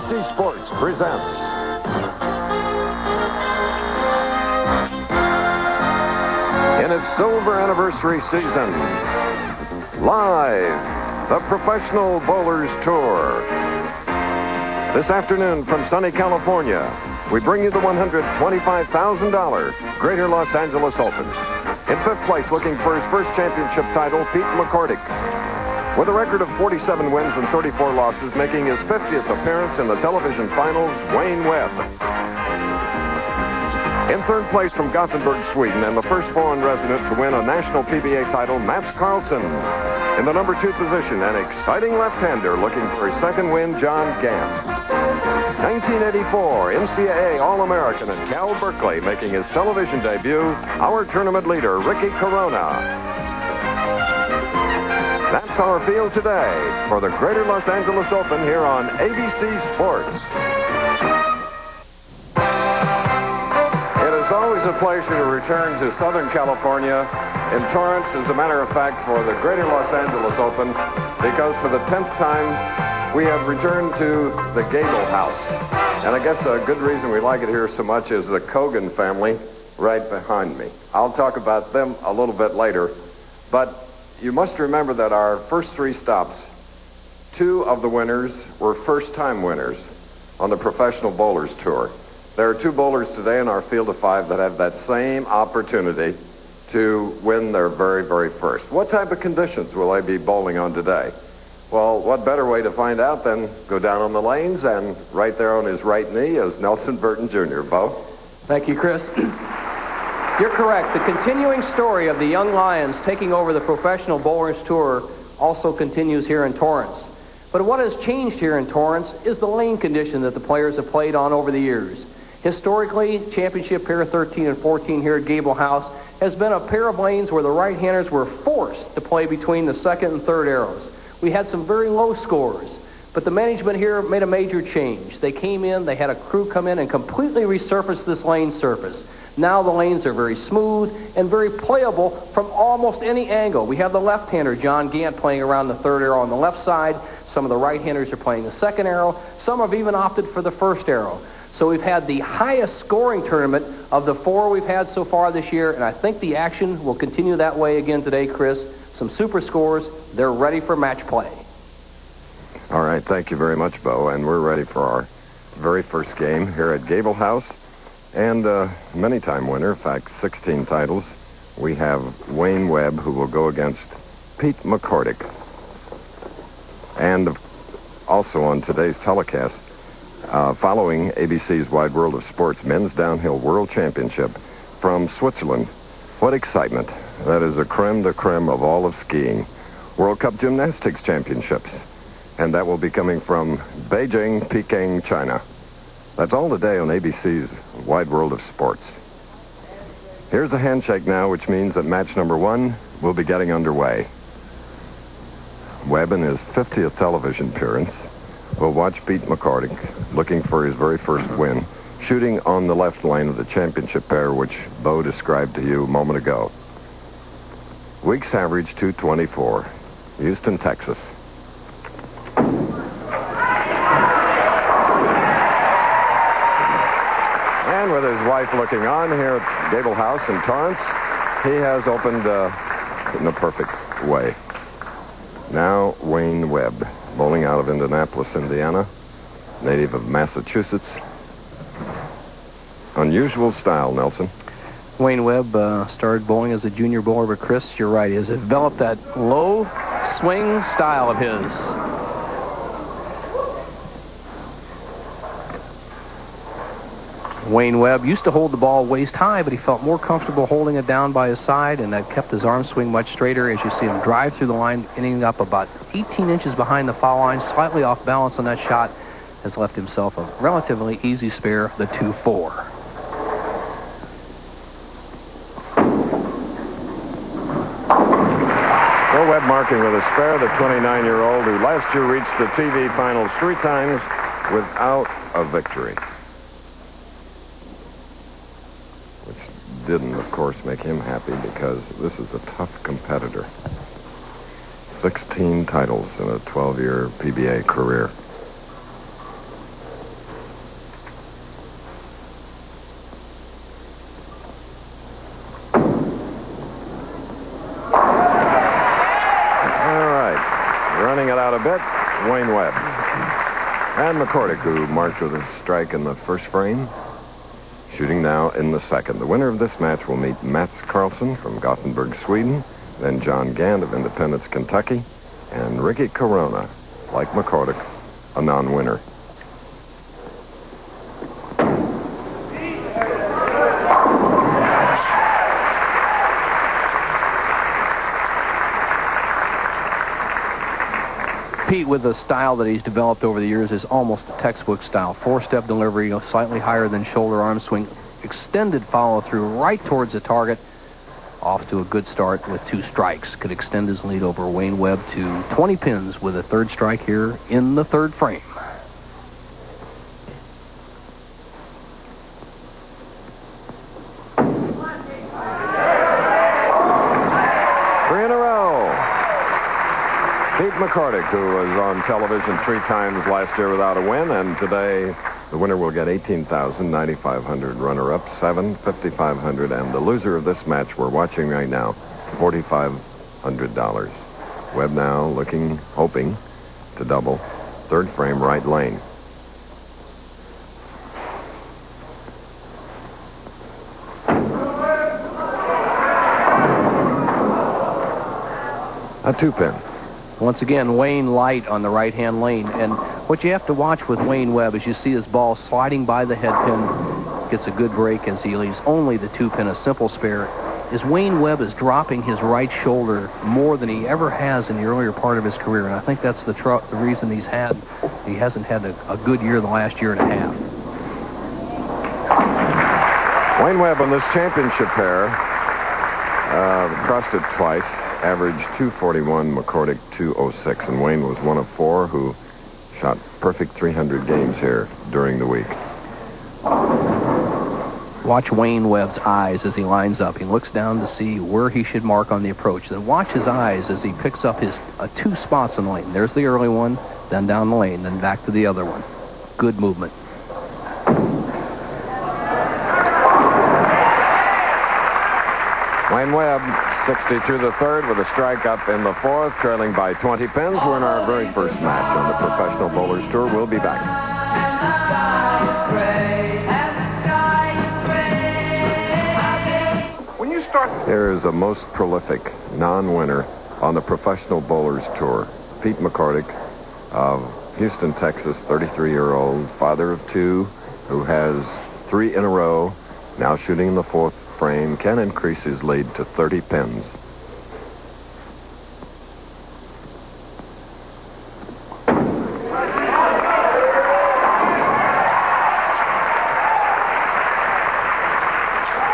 ABC Sports presents in its silver anniversary season, live, the Professional Bowlers Tour. This afternoon from sunny California, we bring you the $125,000 Greater Los Angeles Open. In fifth place, looking for his first championship title, Pete McCordic. With a record of 47 wins and 34 losses, making his 50th appearance in the television finals, Wayne Webb. In third place from Gothenburg, Sweden, and the first foreign resident to win a national PBA title, Mats Karlsson. In the number 2 position, an exciting left-hander looking for his second win, John Gant. 1984 NCAA All-American at Cal Berkeley, making his television debut, our tournament leader, Ricky Corona. That's our field today for the Greater Los Angeles Open here on ABC Sports. It is always a pleasure to return to Southern California in Torrance, as a matter of fact, for the Greater Los Angeles Open, because for the 10th time, we have returned to the Gable House. And I guess a good reason we like it here so much is the Kogan family right behind me. I'll talk about them a little bit later. But you must remember that our first 3 stops, 2 of the winners were first-time winners on the Professional Bowlers Tour. There are 2 bowlers today in our field of 5 that have that same opportunity to win their very, very first. What type of conditions will they be bowling on today? Well, what better way to find out than go down on the lanes, and right there on his right knee is Nelson Burton Jr. Bo? Thank you, Chris. You're correct. The continuing story of the young Lions taking over the Professional Bowlers Tour also continues here in Torrance. But what has changed here in Torrance is the lane condition that the players have played on over the years. Historically, championship pair 13 and 14 here at Gable House has been a pair of lanes where the right-handers were forced to play between the second and third arrows. We had some very low scores, but the management here made a major change. They came in, they had a crew come in and completely resurface this lane surface. Now the lanes are very smooth and very playable from almost any angle. We have the left-hander, John Gant, playing around the third arrow on the left side. Some of the right-handers are playing the second arrow. Some have even opted for the first arrow. So we've had the highest scoring tournament of the 4 we've had so far this year, and I think the action will continue that way again today, Chris. Some super scores. They're ready for match play. All right, thank you very much, Bo. And we're ready for our very first game here at Gable House. And many-time winner, in fact, 16 titles. We have Wayne Webb, who will go against Pete McCordic. And also on today's telecast, following ABC's Wide World of Sports Men's Downhill World Championship from Switzerland. What excitement. That is a creme de creme of all of skiing. World Cup Gymnastics Championships. And that will be coming from Beijing, Peking, China. That's all today on ABC's Wide World of Sports. Here's a handshake now, which means that match number 1 will be getting underway. Webb, in his 50th television appearance, will watch Pete McCordic, looking for his very first win, shooting on the left lane of the championship pair, which Bo described to you a moment ago. Weeks average 224. Houston, Texas. And with his wife looking on here at Gable House in Torrance, he has opened in a perfect way. Now Wayne Webb, bowling out of Indianapolis, Indiana, native of Massachusetts. Unusual style, Nelson. Wayne Webb started bowling as a junior bowler, but Chris, you're right. He has developed that low swing style of his. Wayne Webb used to hold the ball waist high, but he felt more comfortable holding it down by his side, and that kept his arm swing much straighter. As you see him drive through the line, ending up about 18 inches behind the foul line, slightly off balance on that shot, has left himself a relatively easy spare, the 2-4. Webb marking with a spare, the 29-year-old who last year reached the TV finals 3 times without a victory. Which didn't, of course, make him happy, because this is a tough competitor. 16 titles in a 12-year PBA career. running it out a bit, Wayne Webb. And McCordic, who marked with a strike in the first frame, shooting now in the second. The winner of this match will meet Mats Karlsson from Gothenburg, Sweden, then John Gant of Independence, Kentucky, and Ricky Corona, like McCordic, a non-winner. Pete, with the style that he's developed over the years, is almost a textbook style. Four-step delivery, slightly higher than shoulder arm swing, extended follow-through right towards the target. Off to a good start with 2 strikes. Could extend his lead over Wayne Webb to 20 pins with a 3rd strike here in the 3rd frame. McCordic, who was on television 3 times last year without a win, and today the winner will get $18,000, $9,500, runner-up $7,000, $5,500, and the loser of this match we're watching right now, $4,500. Webb now looking, hoping to double. 3rd frame, right lane. A 2-pin. Once again, Wayne light on the right-hand lane. And what you have to watch with Wayne Webb is you see his ball sliding by the head pin, gets a good break as he leaves only the 2-pin, a simple spare. Is Wayne Webb is dropping his right shoulder more than he ever has in the earlier part of his career. And I think that's the reason he hasn't had a good year the last year and a half. Wayne Webb on this championship pair crossed it twice. Average 241, McCordic 206, and Wayne was one of 4 who shot perfect 300 games here during the week. Watch Wayne Webb's eyes as he lines up. He looks down to see where he should mark on the approach. Then watch his eyes as he picks up his 2 spots in the lane. There's the early one, then down the lane, then back to the other one. Good movement. Wayne Webb, 60 through the 3rd with a strike up in the 4th, trailing by 20 pins. We're in our very first match on the Professional Bowlers Tour. We'll be back. When you start... Here is a most prolific non-winner on the Professional Bowlers Tour. Pete McCordic of Houston, Texas, 33-year-old, father of 2, who has 3 in a row, now shooting in the 4th frame, can increase his lead to 30 pins.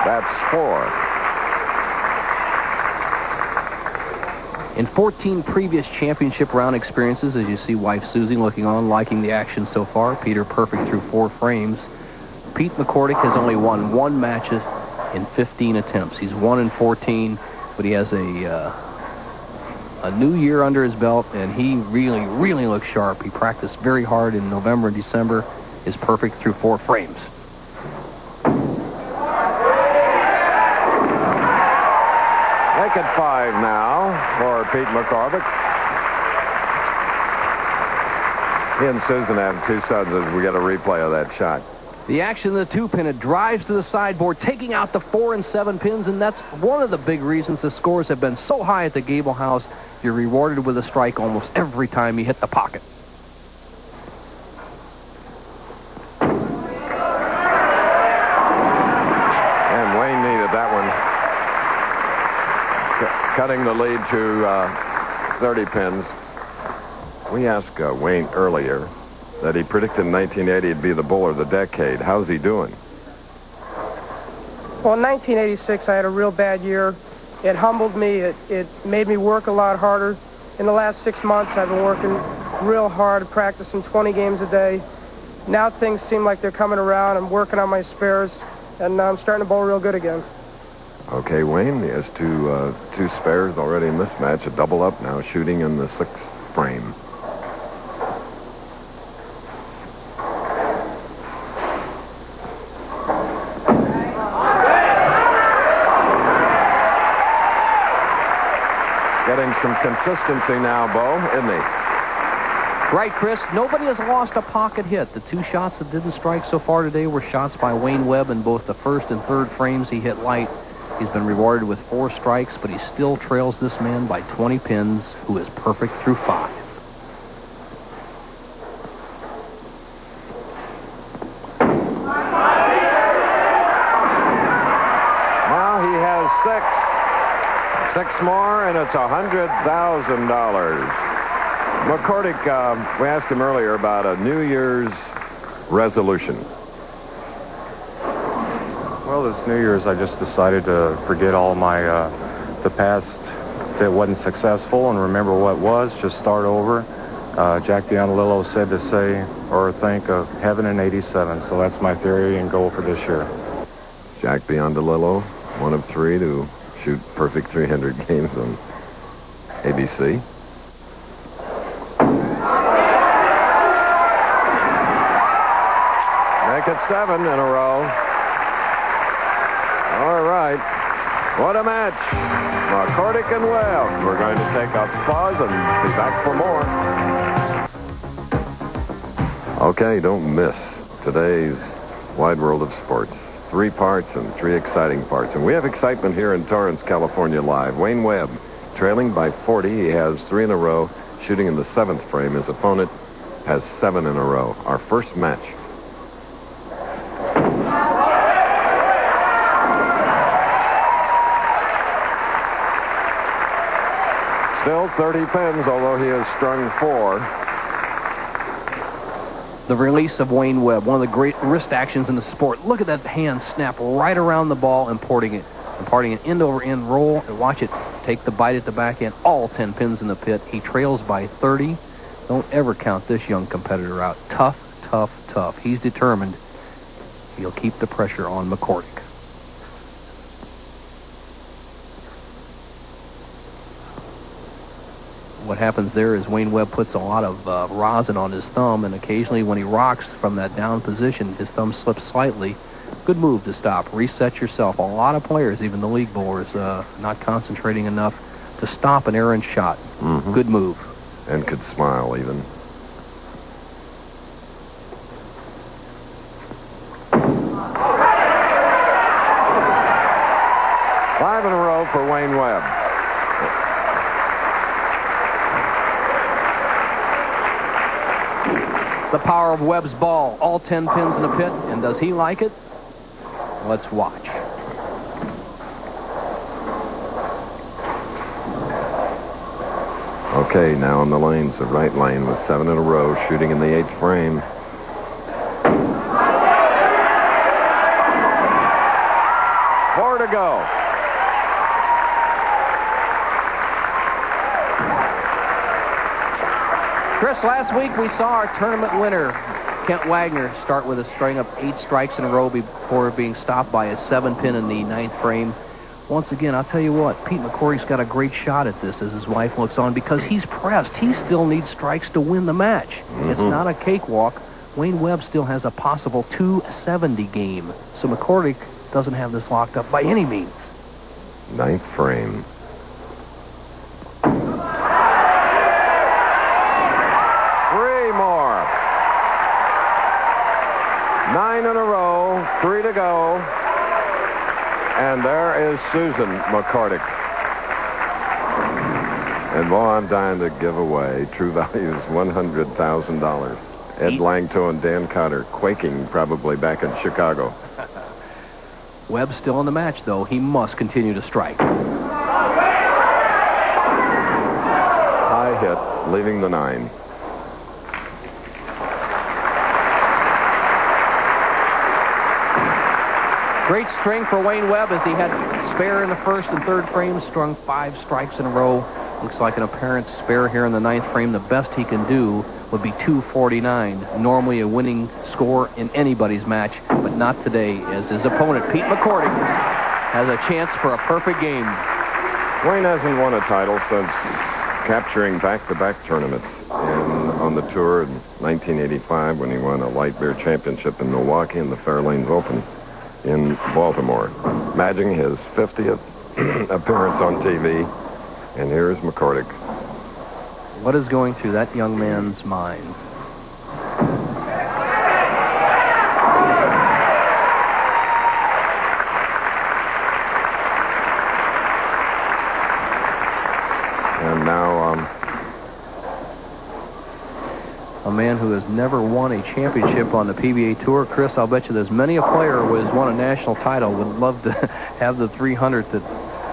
That's 4. In 14 previous championship round experiences, as you see wife Susie looking on, liking the action so far, Peter perfect through 4 frames. Pete McCordic has only won 1 match in 15 attempts. He's 1 in 14, but he has a new year under his belt, and he really, really looks sharp. He practiced very hard in November and December. Is perfect through 4 frames. Make it 5 now for Pete McCordic. He and Susan have 2 suds as we get a replay of that shot. The action of the 2-pin, it drives to the sideboard, taking out the 4 and 7 pins, and that's one of the big reasons the scores have been so high at the Gable House. You're rewarded with a strike almost every time you hit the pocket. And Wayne needed that one. Cutting the lead to 30 pins. We asked Wayne earlier that he predicted in 1980 he'd be the bowler of the decade. How's he doing? Well, in 1986, I had a real bad year. It humbled me. It made me work a lot harder. In the last 6 months, I've been working real hard, practicing 20 games a day. Now things seem like they're coming around. I'm working on my spares, and I'm starting to bowl real good again. Okay, Wayne, he has 2 spares already in this match, a double up now, shooting in the 6th frame. Getting some consistency now, Bo, isn't he? Right, Chris. Nobody has lost a pocket hit. The 2 shots that didn't strike so far today were shots by Wayne Webb in both the first and third frames. He hit light. He's been rewarded with 4 strikes, but he still trails this man by 20 pins, who is perfect through 5. Now he has 6 more, and it's $100,000. McCordic, we asked him earlier about a New Year's resolution. Well, this New Year's, I just decided to forget all my, the past that wasn't successful and remember what was, just start over. Jack Biondelillo said to say or think of heaven in '87, so that's my theory and goal for this year. Jack Biondelillo, 1 of 3 to shoot perfect 300 games on ABC. Make it 7 in a row. All right. What a match. McCordic and Webb. We're going to take a pause and be back for more. Okay, don't miss today's Wide World of Sports. 3 parts and 3 exciting parts. And we have excitement here in Torrance, California live. Wayne Webb trailing by 40. He has 3 in a row, shooting in the 7th frame. His opponent has 7 in a row. Our first match. Still 30 pins, although he has strung 4. The release of Wayne Webb, one of the great wrist actions in the sport. Look at that hand snap right around the ball, imparting it end over end roll, and watch it take the bite at the back end. All 10 pins in the pit. He trails by 30. Don't ever count this young competitor out. Tough, tough, tough. He's determined. He'll keep the pressure on McCordic. What happens there is Wayne Webb puts a lot of rosin on his thumb, and occasionally when he rocks from that down position, his thumb slips slightly. Good move to stop. Reset yourself. A lot of players, even the league bowlers, not concentrating enough to stop an errant shot. Mm-hmm. Good move. And could smile even. Five in a row for Wayne Webb. The power of Webb's ball. All 10 pins in the pit. And does he like it? Let's watch. Okay, now on the lanes, the right lane with 7 in a row, shooting in the 8th frame. Four to go. Chris, last week we saw our tournament winner, Kent Wagner, start with a string of 8 strikes in a row before being stopped by a 7-pin in the 9th frame. Once again, I'll tell you what, Pete McCordic's got a great shot at this as his wife looks on because he's pressed. He still needs strikes to win the match. Mm-hmm. It's not a cakewalk. Wayne Webb still has a possible 270 game. So McCordic doesn't have this locked up by any means. 9th frame. More. 9 in a row, 3 to go. And there is Susan McCordic. And boy, I'm dying to give away. True value is $100,000. Ed Langto and Dan Cotter quaking probably back in Chicago. Webb's still in the match, though. He must continue to strike. High hit, leaving the 9. Great string for Wayne Webb as he had spare in the 1st and 3rd frames, strung 5 strikes in a row. Looks like an apparent spare here in the 9th frame. The best he can do would be 249. Normally a winning score in anybody's match, but not today, as his opponent, Pete McCordic, has a chance for a perfect game. Wayne hasn't won a title since capturing back-to-back tournaments on the tour in 1985 when he won a light beer championship in Milwaukee and the Fairlanes Open in Baltimore, matching his 50th appearance on TV. And here's McCordic What is going through that young man's mind? And now, a man who has never won a championship on the PBA Tour. Chris, I'll bet you there's many a player who has won a national title would love to have the 300 that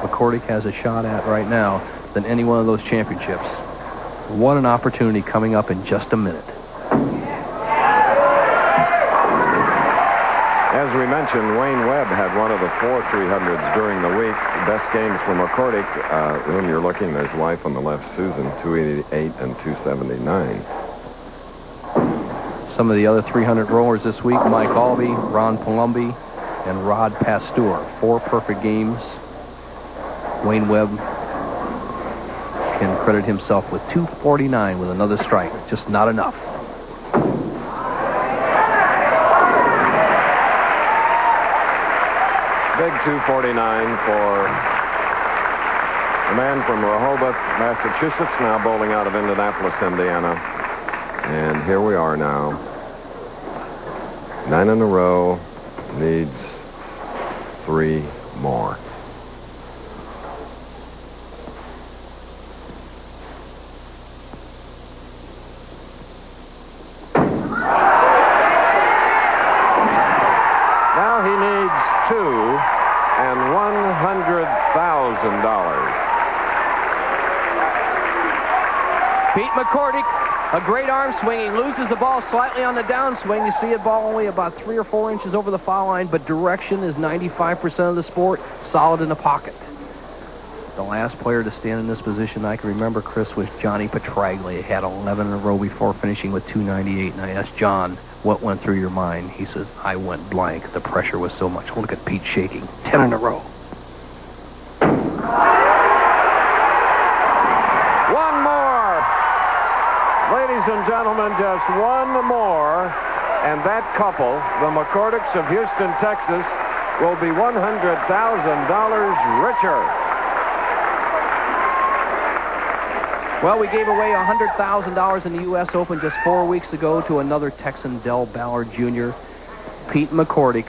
McCordic has a shot at right now than any one of those championships. What an opportunity coming up in just a minute. as we mentioned, Wayne Webb had one of the 4 300s during the week. Best games for McCordic, whom you're looking, there's wife on the left, Susan, 288 and 279. Some of the other 300 rollers this week, Mike Albee, Ron Palumbi, and Rod Pasteur. 4 perfect games. Wayne Webb can credit himself with 249 with another strike. Just not enough. Big 249 for a man from Rehoboth, Massachusetts, now bowling out of Indianapolis, Indiana. And here we are now. 9 in a row, needs 3 more. Now he needs 2 and $100,000. Pete McCordic, a great arm swing. He loses the ball slightly on the downswing. You see it ball only about 3 or 4 inches over the foul line, but direction is 95% of the sport. Solid in the pocket. The last player to stand in this position I can remember, Chris, was Johnny Petraglia. He had 11 in a row before finishing with 298. And I asked John, what went through your mind? He says, I went blank. The pressure was so much. Look at Pete shaking. 10 in a row. One more. Ladies and gentlemen, just one more. And that couple, the McCordics of Houston, Texas, will be $100,000 richer. Well, we gave away $100,000 in the U.S. Open just 4 weeks ago to another Texan, Del Ballard Jr. Pete McCordic,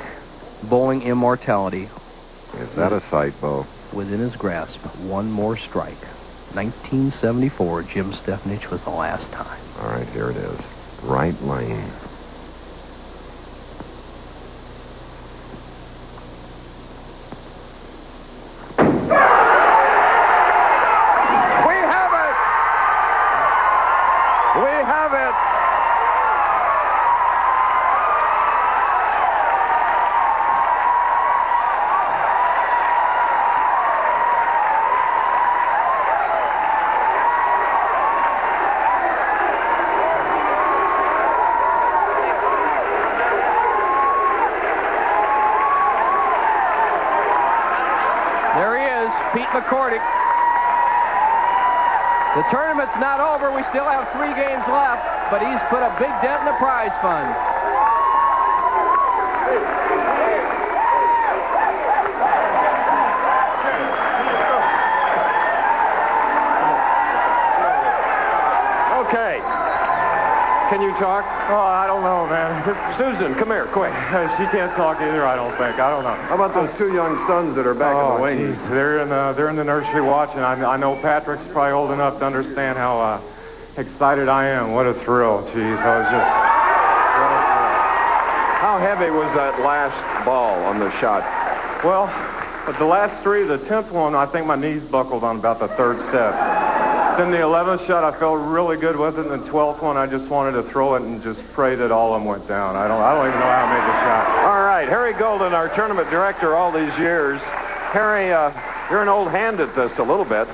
bowling immortality. Is that a sight, Bo? Within his grasp, one more strike. 1974, Jim Stepnich was the last time. All right, here it is. Right lane. Pete McCordic. The tournament's not over. We still have 3 games left, but he's put a big dent in the prize fund. Okay. Can you talk? Oh, I don't know, man. Susan, come here, quick. She can't talk either, I don't think. I don't know. How about those 2 young sons that are back in the wings? Geez. They're in the nursery watching. I know Patrick's probably old enough to understand how excited I am. What a thrill. Geez, I was just... What a thrill. How heavy was that last ball on the shot? Well, the last 3, the 10th one, I think my knees buckled on about the 3rd step. Then the 11th shot, I felt really good with it. And the 12th one, I just wanted to throw it and just pray that all of them went down. I don't even know how I made the shot. All right, Harry Golden, our tournament director all these years. Harry, you're an old hand at this a little bit.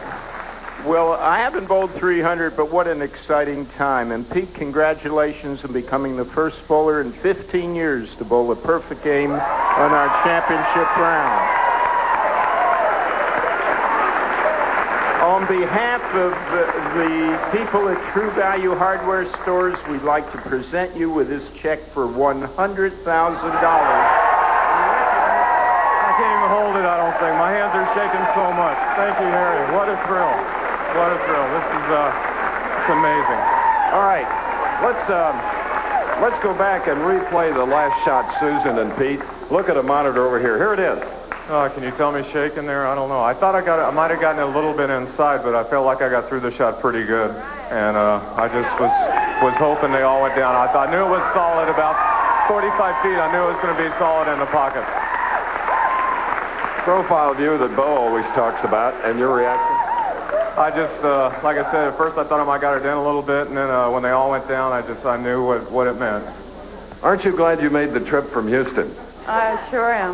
Well, I haven't bowled 300, but what an exciting time. And Pete, congratulations on becoming the first bowler in 15 years to bowl a perfect game on our championship round. On behalf of the people at True Value Hardware Stores, we'd like to present you with this check for $100,000. I can't even hold it, I don't think. My hands are shaking so much. Thank you, Harry. What a thrill. What a thrill. This is It's amazing. All right, let's go back and replay the last shot, Susan and Pete. Look at a monitor over here. Here it is. Can you tell me shaking there? I don't know. I thought I might have gotten a little bit inside, but I felt like I got through the shot pretty good. And I just was hoping they all went down. I knew it was solid about 45 feet. I knew it was going to be solid in the pocket. Profile view that Bo always talks about, and your reaction? I just, like I said, at first I thought I might got it in a little bit, and then when they all went down, I knew what it meant. Aren't you glad you made the trip from Houston? I sure am.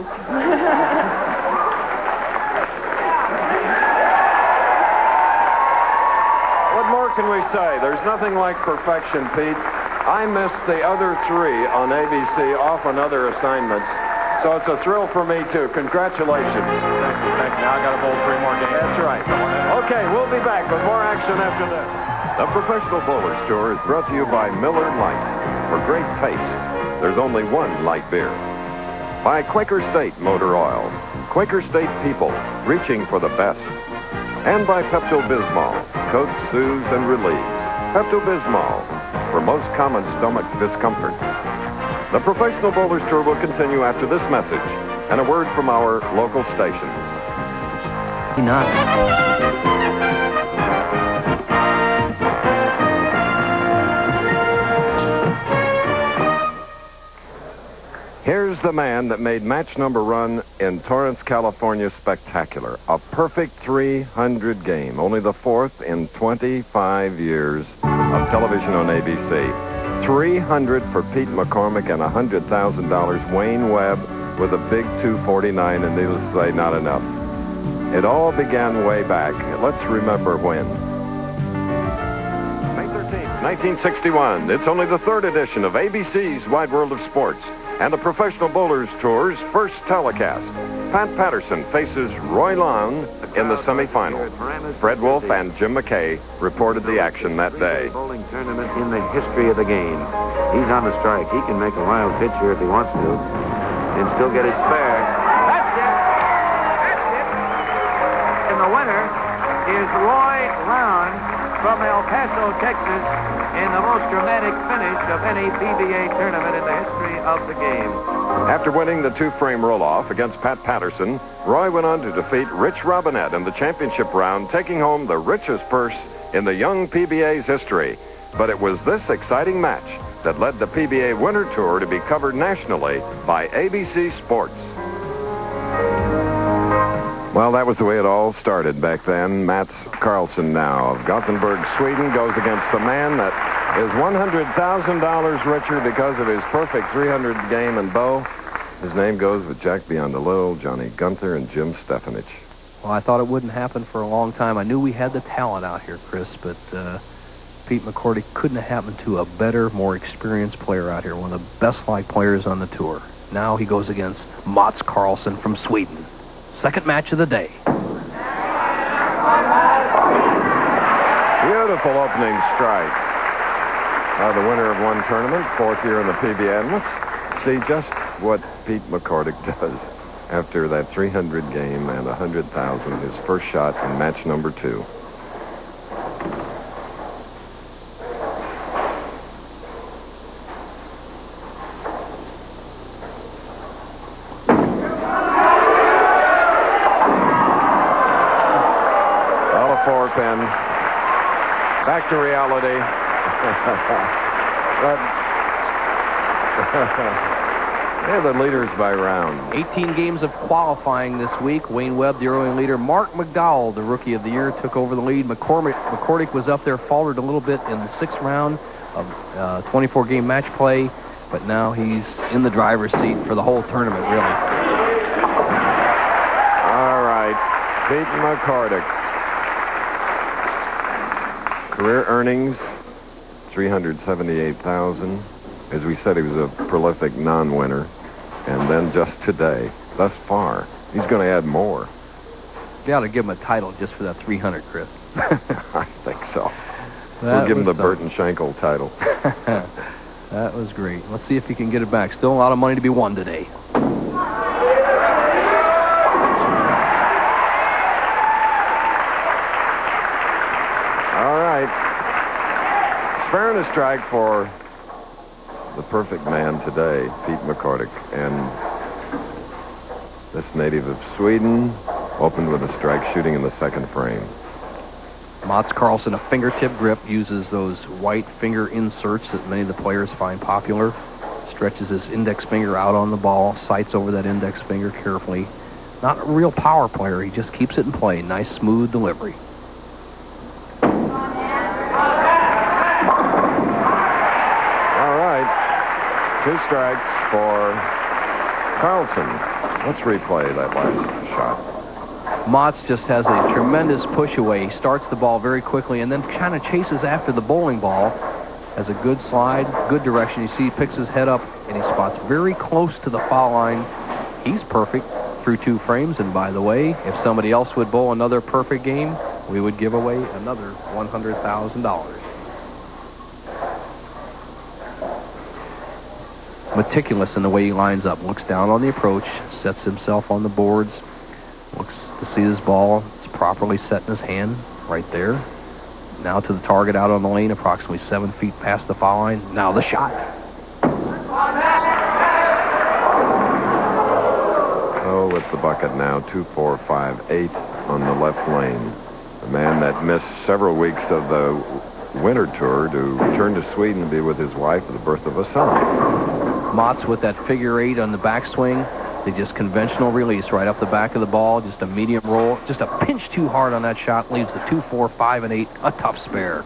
What more can we say? There's nothing like perfection, Pete. I missed the other three on ABC off on other assignments, so it's a thrill for me, too. Congratulations. Thank you. Now I got to bowl 3 more games. That's right. Okay, we'll be back with more action after this. The Professional Bowlers Tour is brought to you by Miller Lite. For great taste, there's only one light beer. By Quaker State Motor Oil. Quaker State people reaching for the best. And by Pepto-Bismol. Coats, soothes, and relieves. Pepto-Bismol for most common stomach discomfort. The Professional Bowlers Tour will continue after this message and a word from our local stations. Here's the man that made match number run in Torrance, California spectacular. A perfect 300 game, only the 4th in 25 years of television on ABC. 300 for Pete McCormick and $100,000 Wayne Webb with a big 249, and needless to say, not enough. It all began way back. Let's remember when. May 13th, 1961. It's only the 3rd edition of ABC's Wide World of Sports and the Professional Bowlers Tour's first telecast. Pat Patterson faces Roy Long in the semifinal. Fred Wolf and Jim McKay reported the action that day. Bowling tournament in the history of the game. He's on the strike. He can make a wild pitch here if he wants to, and still get his spare. That's it. That's it. And the winner is Roy Long from El Paso, Texas, in the most dramatic finish of any PBA tournament in the history of the game. After winning the 2-frame roll-off against Pat Patterson, Roy went on to defeat Rich Robinette in the championship round, taking home the richest purse in the young PBA's history. But it was this exciting match that led the PBA Winter Tour to be covered nationally by ABC Sports. Well, that was the way it all started back then. Mats Karlsson now of Gothenburg, Sweden, goes against the man that is $100,000 richer because of his perfect 300 game and bow. His name goes with Jack Beyond the Little, Johnny Gunther, and Jim Stefanich. Well, I thought it wouldn't happen for a long time. I knew we had the talent out here, Chris, but Pete McCordic couldn't have happened to a better, more experienced player out here, one of the best-liked players on the tour. Now he goes against Mats Karlsson from Sweden. Second match of the day. Beautiful opening strike. The winner of one tournament, 4th year in the PBA. And let's see just what Pete McCordic does after that 300 game and $100,000, his first shot in match number 2. Pin. Back to reality. They're the leaders by round. 18 games of qualifying this week. Wayne Webb, the early leader. Mark McDowell, the Rookie of the Year, took over the lead. McCordic was up there, faltered a little bit in the 6th round of 24-game match play, but now he's in the driver's seat for the whole tournament, really. All right, Pete McCordic. Career earnings, $378,000. As we said, he was a prolific non-winner. And then just today, thus far, he's going to add more. They ought to give him a title just for that 300, Chris. I think so. We'll give him the Burton Schenkel title. That was great. Let's see if he can get it back. Still a lot of money to be won today. spare and a strike for the perfect man today, Pete McCordic. And this native of Sweden opened with a strike, shooting in the second frame. Mats Karlsson, a fingertip grip, uses those white finger inserts that many of the players find popular. Stretches his index finger out on the ball, sights over that index finger carefully. Not a real power player. He just keeps it in play. Nice, smooth delivery. All right. 2 strikes for Karlsson. Let's replay that last shot. Mats just has a tremendous push away. He starts the ball very quickly and then kind of chases after the bowling ball. Has a good slide, good direction. You see he picks his head up and he spots very close to the foul line. He's perfect through 2 frames. And by the way, if somebody else would bowl another perfect game, we would give away another $100,000. Meticulous in the way he lines up. Looks down on the approach, sets himself on the boards. Looks to see his ball. It's properly set in his hand right there. Now to the target out on the lane, approximately 7 feet past the foul line. Now the shot. Oh, with the bucket now, 2, 4, 5, 8 on the left lane. The man that missed several weeks of the winter tour to return to Sweden to be with his wife for the birth of a son. Mats with that figure 8 on the backswing. They just conventional release right up the back of the ball, just a medium roll. Just a pinch too hard on that shot leaves the 2, 4, 5, and 8 a tough spare.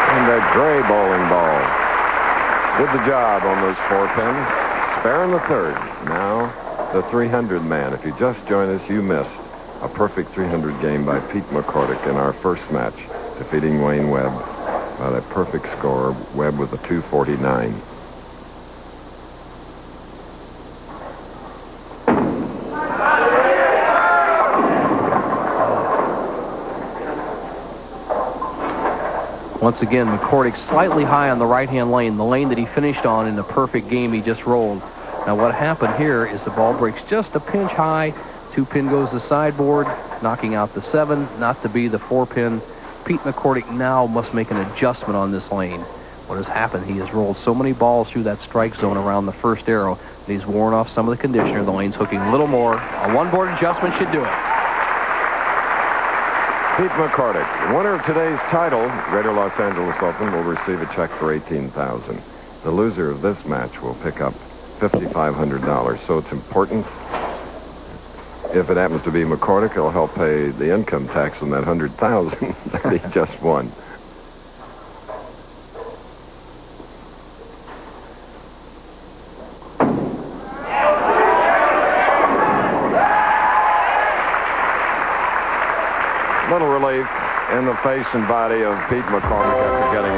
And a gray bowling ball. Did the job on those 4 pins. Spare in the third. Now the 300 man. If you just joined us, you missed a perfect 300 game by Pete McCordic in our first match, defeating Wayne Webb by a perfect score. Webb with a 249. Once again, McCordic slightly high on the right-hand lane, the lane that he finished on in the perfect game he just rolled. Now what happened here is the ball breaks just a pinch high. 2-pin goes the sideboard, knocking out the 7, not to be the 4-pin. Pete McCordic now must make an adjustment on this lane. What has happened, he has rolled so many balls through that strike zone around the first arrow that he's worn off some of the conditioner. The lane's hooking a little more. A one-board adjustment should do it. Pete McCordic, winner of today's title, Greater Los Angeles Open, will receive a check for $18,000. The loser of this match will pick up $5,500. So it's important. If it happens to be McCordic, it'll help pay the income tax on that $100,000 that he just won. Little relief in the face and body of Pete McCordic after getting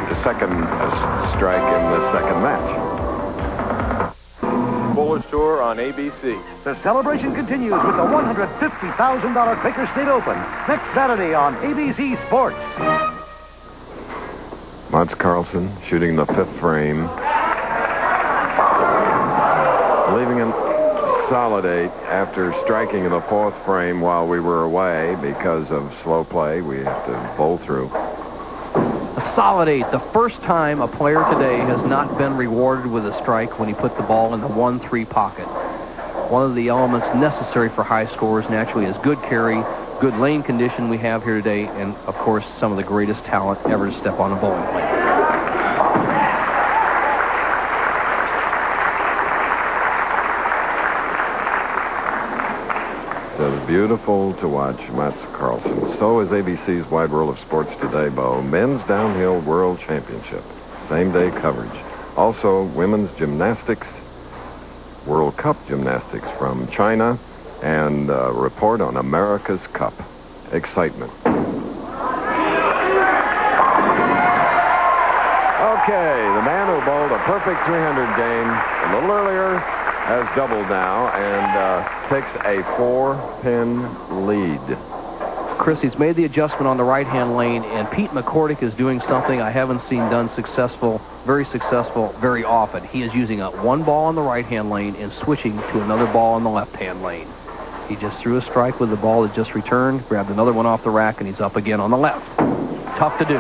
his second strike in the second match. Bowlers Tour on ABC. The celebration continues with the $150,000 Quaker State Open next Saturday on ABC Sports. Mats Karlsson shooting the 5th frame. Leaving him solid 8 after striking in the 4th frame while we were away because of slow play. We have to bowl through. A solid 8. The first time a player today has not been rewarded with a strike when he put the ball in the 1-3 pocket. One of the elements necessary for high scores naturally is good carry, good lane condition we have here today, and of course some of the greatest talent ever to step on a bowling lane. It's beautiful to watch Mats Karlsson. So is ABC's Wide World of Sports Today, Bo. Men's Downhill World Championship. Same-day coverage. Also, women's gymnastics, World Cup gymnastics from China, and a report on America's Cup. Excitement. Okay, the man who bowled a perfect 300 game a little earlier has doubled now and takes a 4-pin lead. Chris, he's made the adjustment on the right-hand lane, and Pete McCordic is doing something I haven't seen done very successful, very often. He is using one ball on the right-hand lane and switching to another ball on the left-hand lane. He just threw a strike with the ball that just returned, grabbed another one off the rack, and he's up again on the left. Tough to do.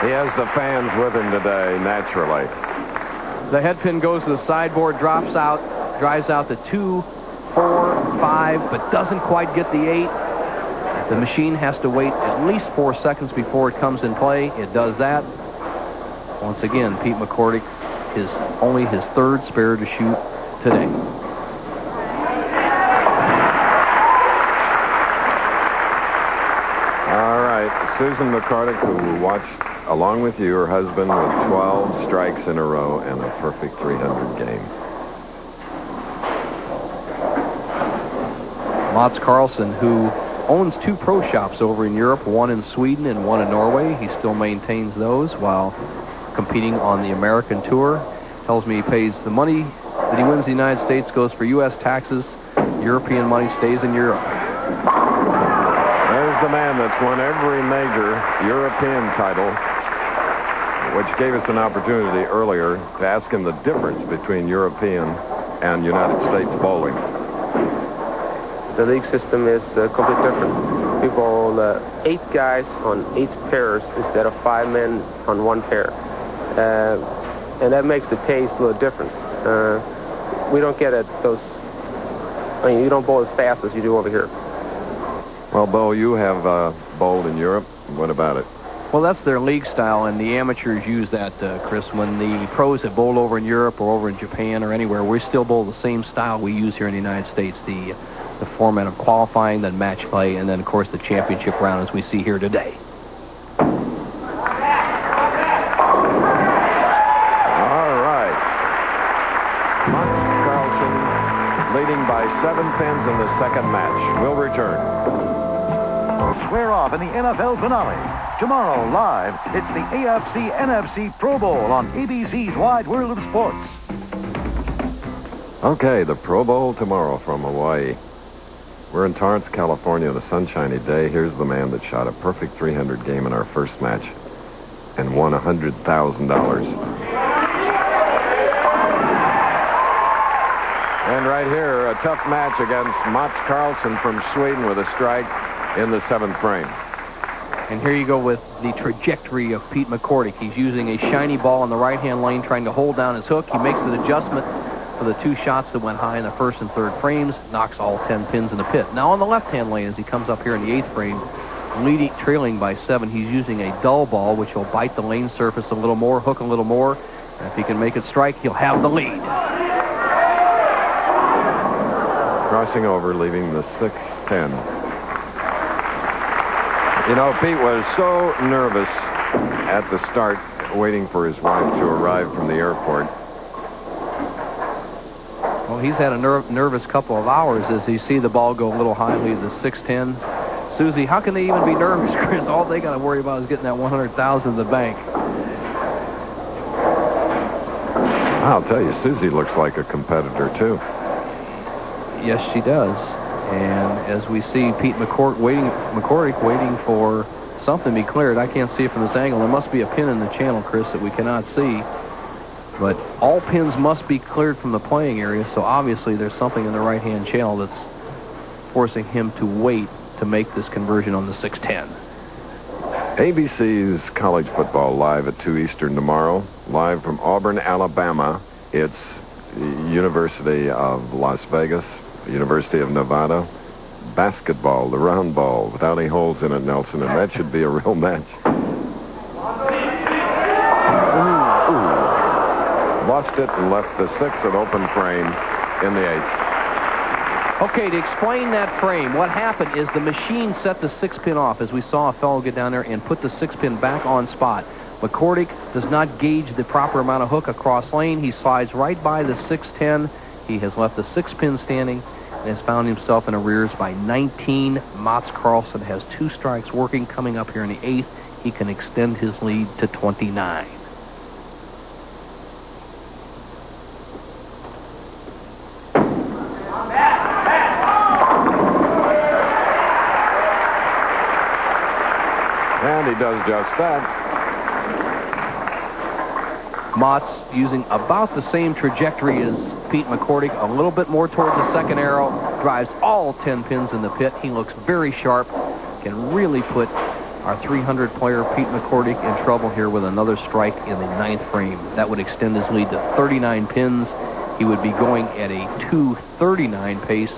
He has the fans with him today, naturally. The head pin goes to the sideboard, drops out, drives out the 2, 4, 5, but doesn't quite get the 8. The machine has to wait at least 4 seconds before it comes in play. It does that. Once again, Pete McCordic is only his 3rd spare to shoot today. All right, Susan McCordic, who watched along with you, her husband, with 12 strikes in a row and a perfect 300 game. Mats Karlsson, who owns 2 pro shops over in Europe, one in Sweden and one in Norway. He still maintains those while competing on the American tour. Tells me he pays the money that he wins in the United States goes for U.S. taxes. European money stays in Europe. There's the man that's won every major European title, which gave us an opportunity earlier to ask him the difference between European and United States bowling. The league system is completely different. We bowl 8 guys on 8 pairs instead of 5 men on 1 pair. And that makes the pace a little different. We don't get at those, you don't bowl as fast as you do over here. Well, Bo, you have bowled in Europe. What about it? Well, that's their league style, and the amateurs use that, Chris. When the pros have bowled over in Europe or over in Japan or anywhere, we still bowl the same style we use here in the United States. The format of qualifying, then match play, and then, of course, the championship round as we see here today. All right. Mats Karlsson leading by 7 pins in the 2nd match. We'll return. Square off in the NFL finale. Tomorrow, live, it's the AFC-NFC Pro Bowl on ABC's Wide World of Sports. Okay, the Pro Bowl tomorrow from Hawaii. We're in Torrance, California, on a sunshiny day. Here's the man that shot a perfect 300 game in our first match and won $100,000. And right here, a tough match against Mats Karlsson from Sweden with a strike in the 7th frame. And here you go with the trajectory of Pete McCordic. He's using a shiny ball in the right-hand lane, trying to hold down his hook. He makes an adjustment for the 2 shots that went high in the 1st and 3rd frames, knocks all 10 pins in the pit. Now on the left-hand lane, as he comes up here in the 8th frame, trailing by 7, he's using a dull ball, which will bite the lane surface a little more, hook a little more. And if he can make it strike, he'll have the lead. Crossing over, leaving the 6-10. You know, Pete was so nervous at the start, waiting for his wife to arrive from the airport. Well, he's had a nervous couple of hours as you see the ball go a little high, leave the 6-10. Susie, how can they even be nervous, Chris? All they got to worry about is getting that $100,000 in the bank. I'll tell you, Susie looks like a competitor, too. Yes, she does. And as we see Pete McCordic waiting for something to be cleared. I can't see it from this angle. There must be a pin in the channel, Chris, that we cannot see. But all pins must be cleared from the playing area, so obviously there's something in the right-hand channel that's forcing him to wait to make this conversion on the 6-10. ABC's college football live at 2 Eastern tomorrow. Live from Auburn, Alabama. It's the University of Las Vegas, University of Nevada. Basketball, the round ball, without any holes in it, Nelson, and that should be a real match. Lost it and left the 6 an open frame in the 8th. Okay, to explain that frame, what happened is the machine set the 6-pin off, as we saw a fellow get down there and put the 6-pin back on spot. McCordic does not gauge the proper amount of hook across lane. He slides right by the 6-10. He has left the 6-pin standing and has found himself in arrears by 19. Mats Karlsson has 2 strikes working coming up here in the 8th. He can extend his lead to 29. And he does just that. Mats using about the same trajectory as Pete McCordic, a little bit more towards the second arrow, drives all 10 pins in the pit. He looks very sharp, can really put our 300 player Pete McCordic in trouble here with another strike in the 9th frame. That would extend his lead to 39 pins. He would be going at a 2:39 pace.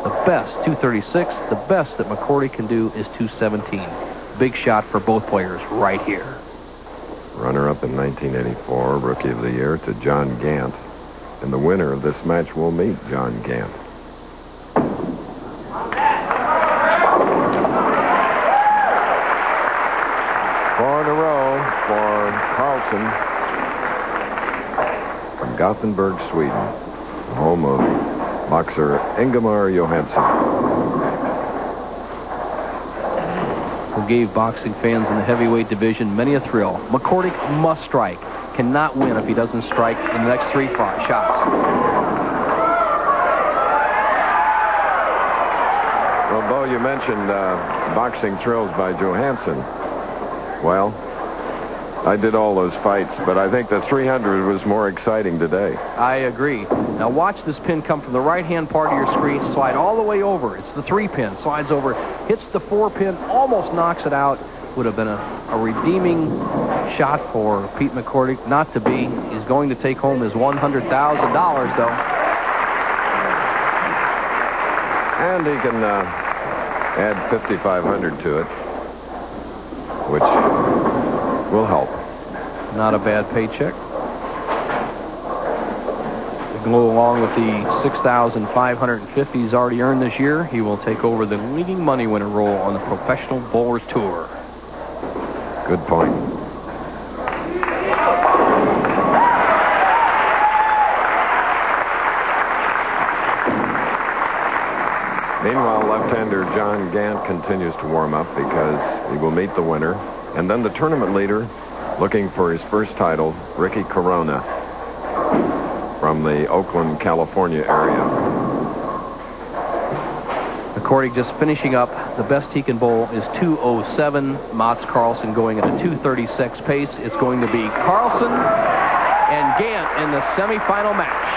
The best, 2:36, the best that McCordic can do is 2:17. Big shot for both players right here. Runner-up in 1984, Rookie of the Year to John Gant. And the winner of this match will meet John Gant. 4 in a row for Karlsson from Gothenburg, Sweden, home of boxer Ingemar Johansson, who gave boxing fans in the heavyweight division many a thrill. McCordic must strike. Cannot win if he doesn't strike in the next 3 shots. Well, Bo, you mentioned boxing thrills by Johansson. Well, I did all those fights, but I think the 300 was more exciting today. I agree. Now watch this pin come from the right-hand part of your screen, slide all the way over. It's the 3 pin, slides over, hits the 4 pin, almost knocks it out. Would have been a redeeming shot for Pete McCordic. Not to be. He's going to take home his $100,000, though. And he can add $5,500 to it, which will help. Not a bad paycheck. To go along with the $6,550 he's already earned this year, he will take over the leading money winner role on the Professional Bowlers Tour. Good point. Meanwhile, left-hander John Gant continues to warm up because he will meet the winner. And then the tournament leader, looking for his first title, Ricky Corona, from the Oakland, California area. McCordic just finishing up. The best he can bowl is 2:07. Mats Karlsson going at a 2:36 pace. It's going to be Karlsson and Gant in the semifinal match.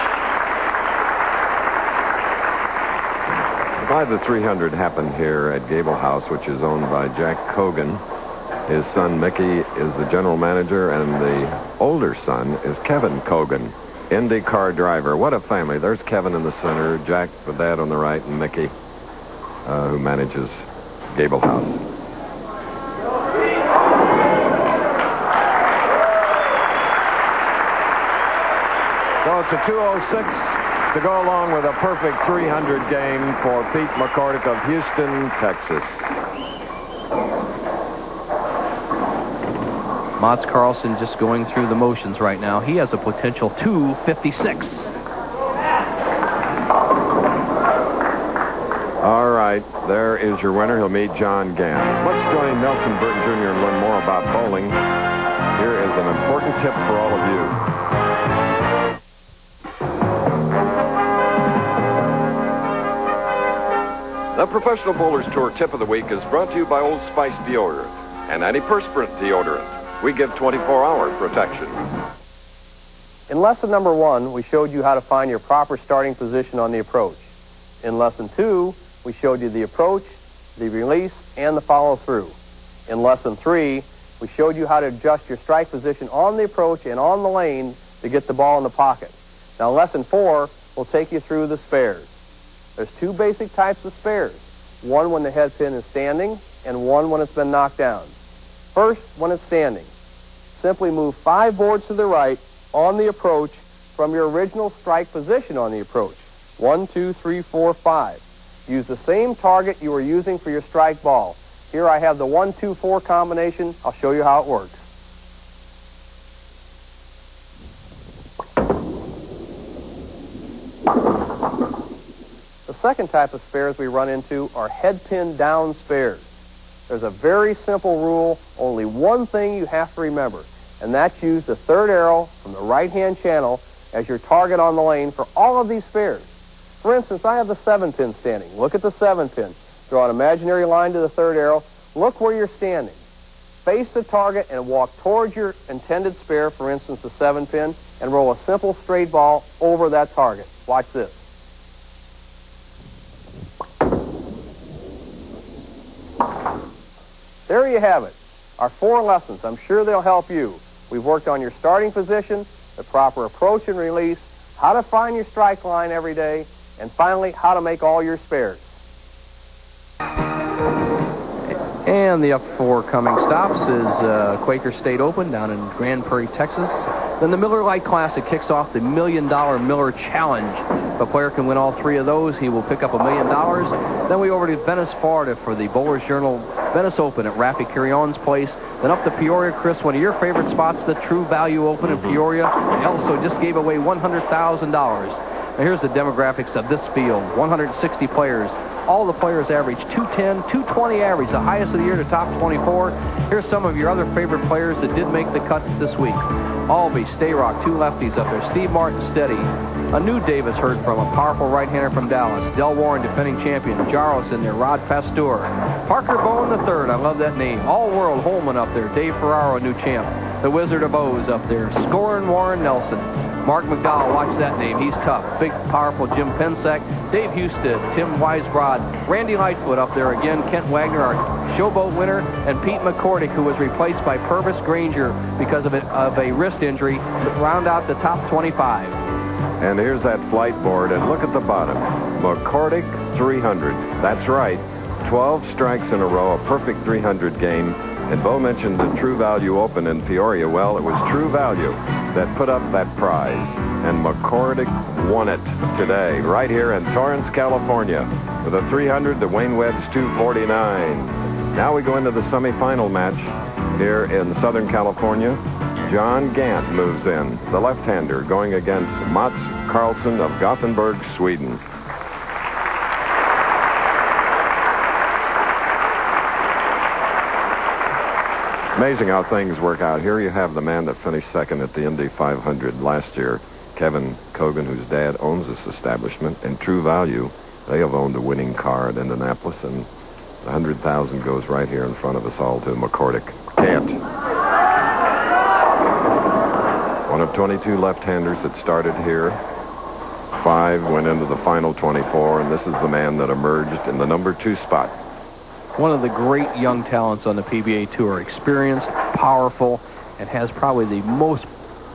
By the 300 happened here at Gable House, which is owned by Jack Cogan. His son Mickey is the general manager, and the older son is Kevin Cogan, IndyCar driver. What a family. There's Kevin in the center, Jack, the dad, on the right, and Mickey, who manages Gable House. So it's a 2:06 to go along with a perfect 300 game for Pete McCordic of Houston, Texas. Mats Karlsson just going through the motions right now. He has a potential 256. All right, there is your winner. He'll meet John Gant. Let's join Nelson Burton Jr. and learn more about bowling. Here is an important tip for all of you. The Professional Bowlers Tour tip of the week is brought to you by Old Spice Deodorant and antiperspirant deodorant. We give 24-hour protection. In lesson number 1, we showed you how to find your proper starting position on the approach. In lesson 2, we showed you the approach, the release, and the follow-through. In lesson 3, we showed you how to adjust your strike position on the approach and on the lane to get the ball in the pocket. Now, lesson 4 will take you through the spares. There's 2 basic types of spares. One when the head pin is standing, and one when it's been knocked down. First, when it's standing. Simply move 5 boards to the right on the approach from your original strike position on the approach. 1, 2, 3, 4, 5. Use the same target you were using for your strike ball. Here I have the 1, 2, 4 combination. I'll show you how it works. The second type of spares we run into are head pin down spares. There's a very simple rule, only one thing you have to remember, and that's use the 3rd arrow from the right-hand channel as your target on the lane for all of these spares. For instance, I have the 7 pin standing. Look at the 7 pin. Draw an imaginary line to the 3rd arrow. Look where you're standing. face the target and walk towards your intended spare, for instance, a 7-pin, and roll a simple straight ball over that target. Watch this. There you have it. Our 4 lessons. I'm sure they'll help you. We've worked on your starting position, the proper approach and release, how to find your strike line every day, and finally, how to make all your spares. And the upcoming stops is Quaker State Open down in Grand Prairie, Texas. Then the Miller Lite Classic kicks off the $1 million Miller Challenge. If a player can win all 3 of those, he will pick up $1 million. Then we over to Venice, Florida for the Bowler's Journal Venice Open at Rafi Carrion's place. Then up to Peoria, Chris, one of your favorite spots, the True Value Open in Peoria. They also just gave away $100,000. Now here's the demographics of this field. 160 players. All the players average 210, 220 average, the highest of the year to top 24. Here's some of your other favorite players that did make the cut this week. Albee, Stayrock, 2 lefties up there. Steve Martin, steady. A new Davis heard from, a powerful right-hander from Dallas. Del Warren, defending champion. Jaros in there. Rod Pasteur. Parker Bowen III, I love that name. All-World Holman up there. Dave Ferraro, new champ. The Wizard of O's up there. Scoring Warren Nelson. Mark McDowell, watch that name. He's tough. Big, powerful Jim Pensack. Dave Husted, Tim Weisbrod, Randy Lightfoot up there again. Kent Wagner, our Showboat winner, and Pete McCordic, who was replaced by Purvis Granger because of a wrist injury, to round out the top 25. And here's that flight board, and look at the bottom. McCordic 300. That's right. 12 strikes in a row, a perfect 300 game. And Bo mentioned the True Value Open in Peoria. Well, it was True Value that put up that prize. And McCordic won it today, right here in Torrance, California, with a 300 to Wayne Webb's 249. Now we go into the semifinal match here in Southern California. John Gant moves in, the left-hander, going against Mats Karlsson of Gothenburg, Sweden. Amazing how things work out. Here you have the man that finished second at the Indy 500 last year, Kevin Cogan, whose dad owns this establishment, and True Value. They have owned a winning car at Indianapolis, and the $100,000 goes right here in front of us all to McCordic. Can't. One of 22 left-handers that started here. 5 went into the final 24, and this is the man that emerged in the number 2 spot. One of the great young talents on the PBA Tour. Experienced, powerful, and has probably the most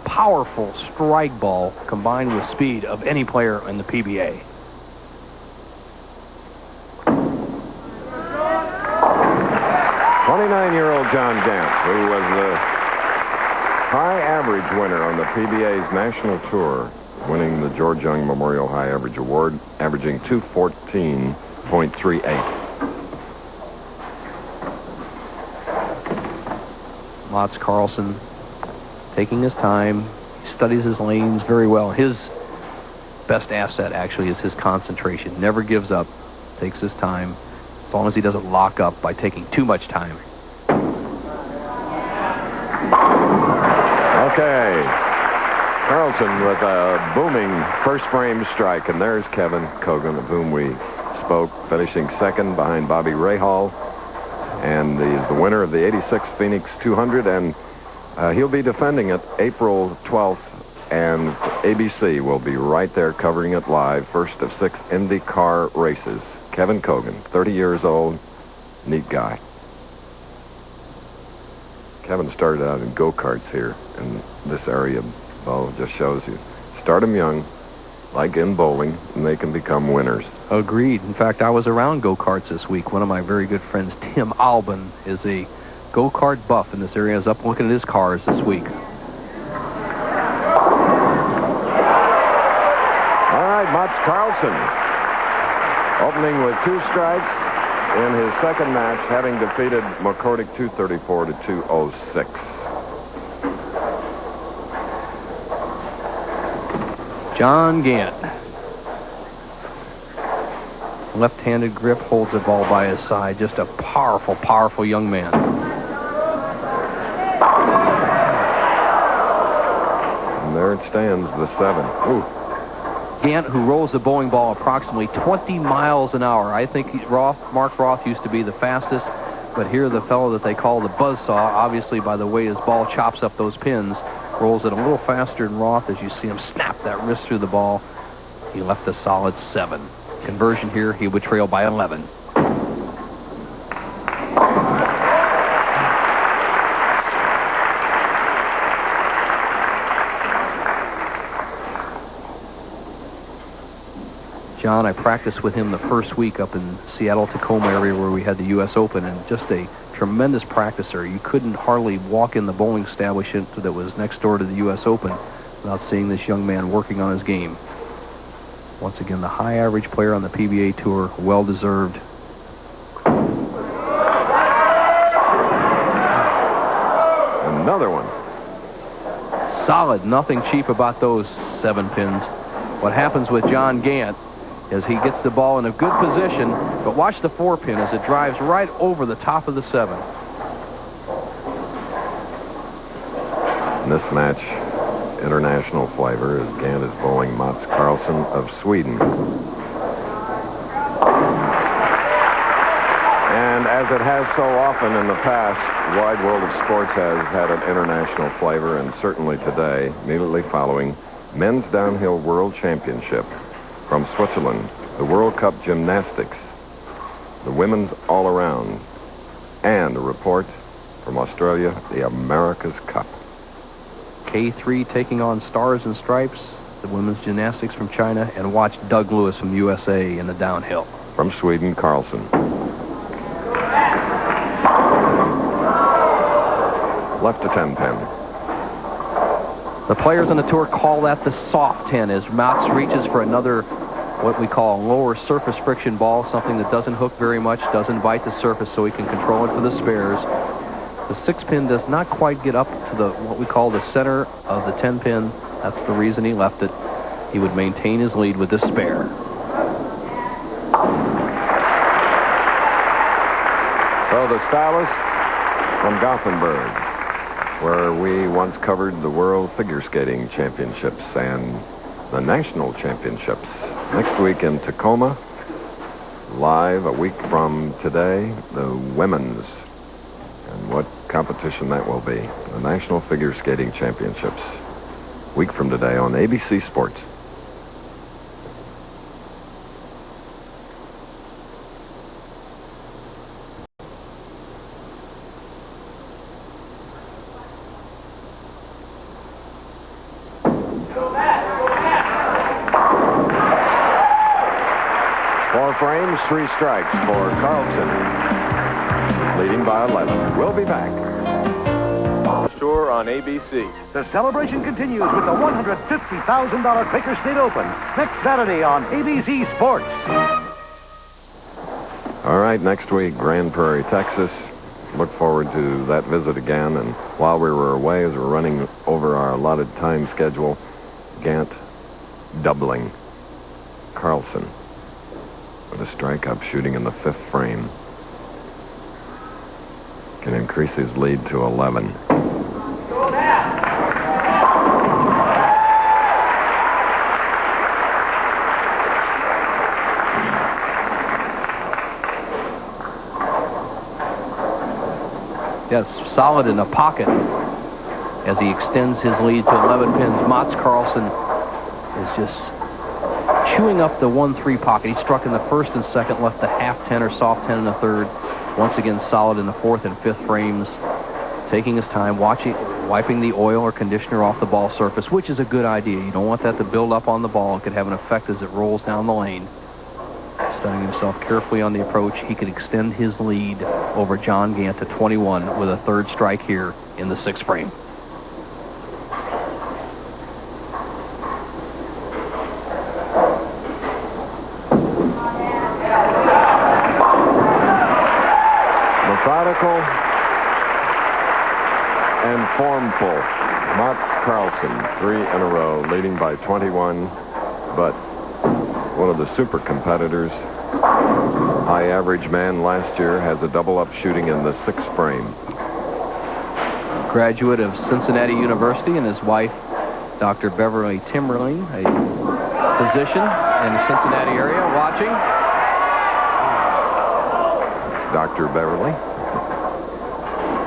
powerful strike ball combined with speed of any player in the PBA. '29-year-old John Gant, who was the high average winner on the PBA's national tour, winning the George Young Memorial High Average Award, averaging 214.38. Mats Karlsson taking his time. He studies his lanes very well. His best asset actually is his concentration. Never gives up. Takes his time. As long as he doesn't lock up by taking too much time. Okay. Karlsson with a booming first frame strike. And there's Kevin Cogan, of whom we spoke, finishing second behind Bobby Rahal. And he's the winner of the 86 Phoenix 200, and he'll be defending it April 12th, and ABC will be right there covering it live, first of 6 IndyCar races. Kevin Cogan, 30 years old, neat guy. Kevin started out in go-karts here in this area. Well, just shows you. Start them young, like in bowling, and they can become winners. Agreed. In fact, I was around go-karts this week. One of my very good friends, Tim Albin, is a go-kart buff in this area. I was up looking at his cars this week. All right, Mats Karlsson, opening with 2 strikes in his second match, having defeated McCordic 234 to 206. John Gant. Left-handed grip, holds the ball by his side. Just a powerful, powerful young man. And there it stands, the 7. Ooh. Gant, who rolls the bowling ball approximately 20 miles an hour. I think Mark Roth used to be the fastest but here the fellow that they call the buzzsaw, obviously by the way his ball chops up those pins, rolls it a little faster than Roth as you see him snap that wrist through the ball. He left a solid 7. Conversion here, he would trail by 11. John, I practiced with him the first week up in Seattle-Tacoma area where we had the U.S. Open, and just a tremendous practicer. You couldn't hardly walk in the bowling establishment that was next door to the U.S. Open without seeing this young man working on his game. Once again, the high average player on the PBA Tour, well-deserved. Another one. Solid, nothing cheap about those 7 pins. What happens with John Gant is he gets the ball in a good position, but watch the 4-pin as it drives right over the top of the 7. In this match, international flavor, as Gant is bowling Mats Karlsson of Sweden. And as it has so often in the past, Wide World of Sports has had an international flavor, and certainly today, immediately following Men's Downhill World Championship from Switzerland, the World Cup Gymnastics, the Women's All-Around, and a report from Australia, the America's Cup. K3 taking on Stars and Stripes, the women's gymnastics from China, and watch Doug Lewis from USA in the downhill. From Sweden, Karlsson. Left to 10-pin. The players on the tour call that the soft 10 as Mats reaches for another what we call lower surface friction ball, something that doesn't hook very much, doesn't bite the surface, so he can control it for the spares. The 6-pin does not quite get up to the what we call the center of the 10-pin. That's the reason he left it. He would maintain his lead with this spare. So the stylist from Gothenburg, where we once covered the World Figure Skating Championships and the National Championships. Next week in Tacoma, live a week from today, the women's. And what competition that will be. The National Figure Skating Championships. Week from today on ABC Sports. Frames, 3 strikes for Karlsson, leading by 11. We'll be back. Tour on ABC. The celebration continues with the $150,000 Quaker State Open next Saturday on ABC Sports. All right, next week, Grand Prairie, Texas. Look forward to that visit again. And while we were away, as we're running over our allotted time schedule, Gant doubling Karlsson with a strike-up shooting in the 5th frame. Can increase his lead to 11. Yes, solid in the pocket as he extends his lead to 11 pins. Mats Karlsson is just chewing up the 1-3 pocket. He struck in the 1st and 2nd, left the half 10 or soft 10 in the 3rd. Once again, solid in the 4th and 5th frames. Taking his time, wiping the oil or conditioner off the ball surface, which is a good idea. You don't want that to build up on the ball. It could have an effect as it rolls down the lane. Setting himself carefully on the approach, he could extend his lead over John Gant to 21 with a 3rd strike here in the 6th frame. Methodical and formful. Mats Karlsson, 3 in a row, leading by 21, but one of the super competitors, high average man last year, has a double-up shooting in the 6th frame. Graduate of Cincinnati University, and his wife, Dr. Beverly Timberling, a physician in the Cincinnati area, watching. It's Dr. Beverly.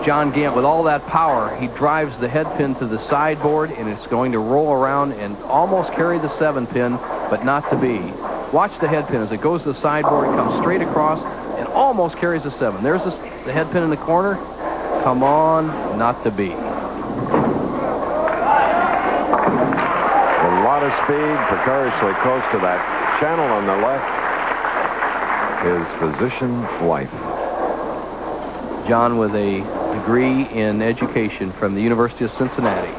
John Gant, with all that power, he drives the head pin to the sideboard, and it's going to roll around and almost carry the 7 pin, but not to be. Watch the head pin as it goes to the sideboard, it comes straight across, and almost carries the 7. There's the head pin in the corner. Come on, not to be. A lot of speed, precariously close to that channel on the left. His physician's wife. John with a degree in education from the University of Cincinnati.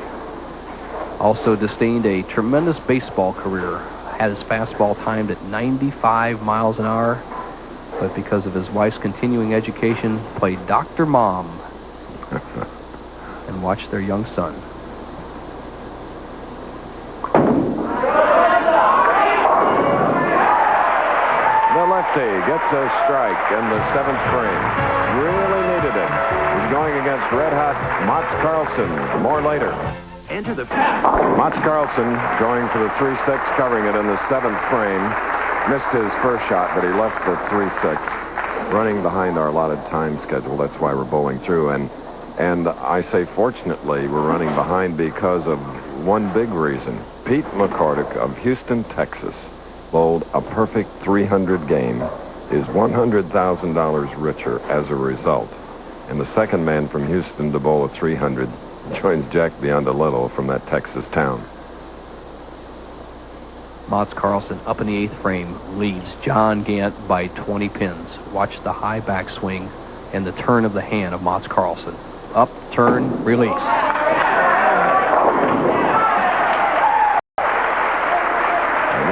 Also disdained a tremendous baseball career. Had his fastball timed at 95 miles an hour, but because of his wife's continuing education, played Dr. Mom and watched their young son. The lefty gets a strike in the 7th frame. Really needed it. He's going against red-hot Mats Karlsson. More later. Enter the... Mats Karlsson going for the 3-6, covering it in the 7th frame. Missed his first shot, but he left the 3-6. Running behind our allotted time schedule. That's why we're bowling through. And I say fortunately we're running behind because of one big reason. Pete McCordic of Houston, Texas, bowled a perfect 300 game, is $100,000 richer as a result. And the second man from Houston to bowl a 300 joins Jack Biondolillo from that Texas town. Mats Karlsson up in the 8th frame leads John Gant by 20 pins. Watch the high backswing and the turn of the hand of Mats Karlsson. Up, turn, release.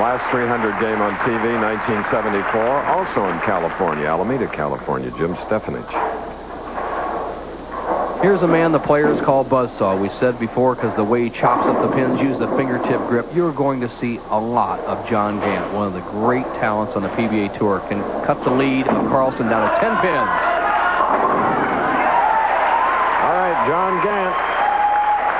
Last 300 game on TV, 1974, also in California, Alameda, California, Jim Stefanich. Here's a man the players call Buzzsaw. We said before, because the way he chops up the pins, use the fingertip grip, you're going to see a lot of John Gant, one of the great talents on the PBA Tour. Can cut the lead of Karlsson down to 10 pins. All right, John Gant.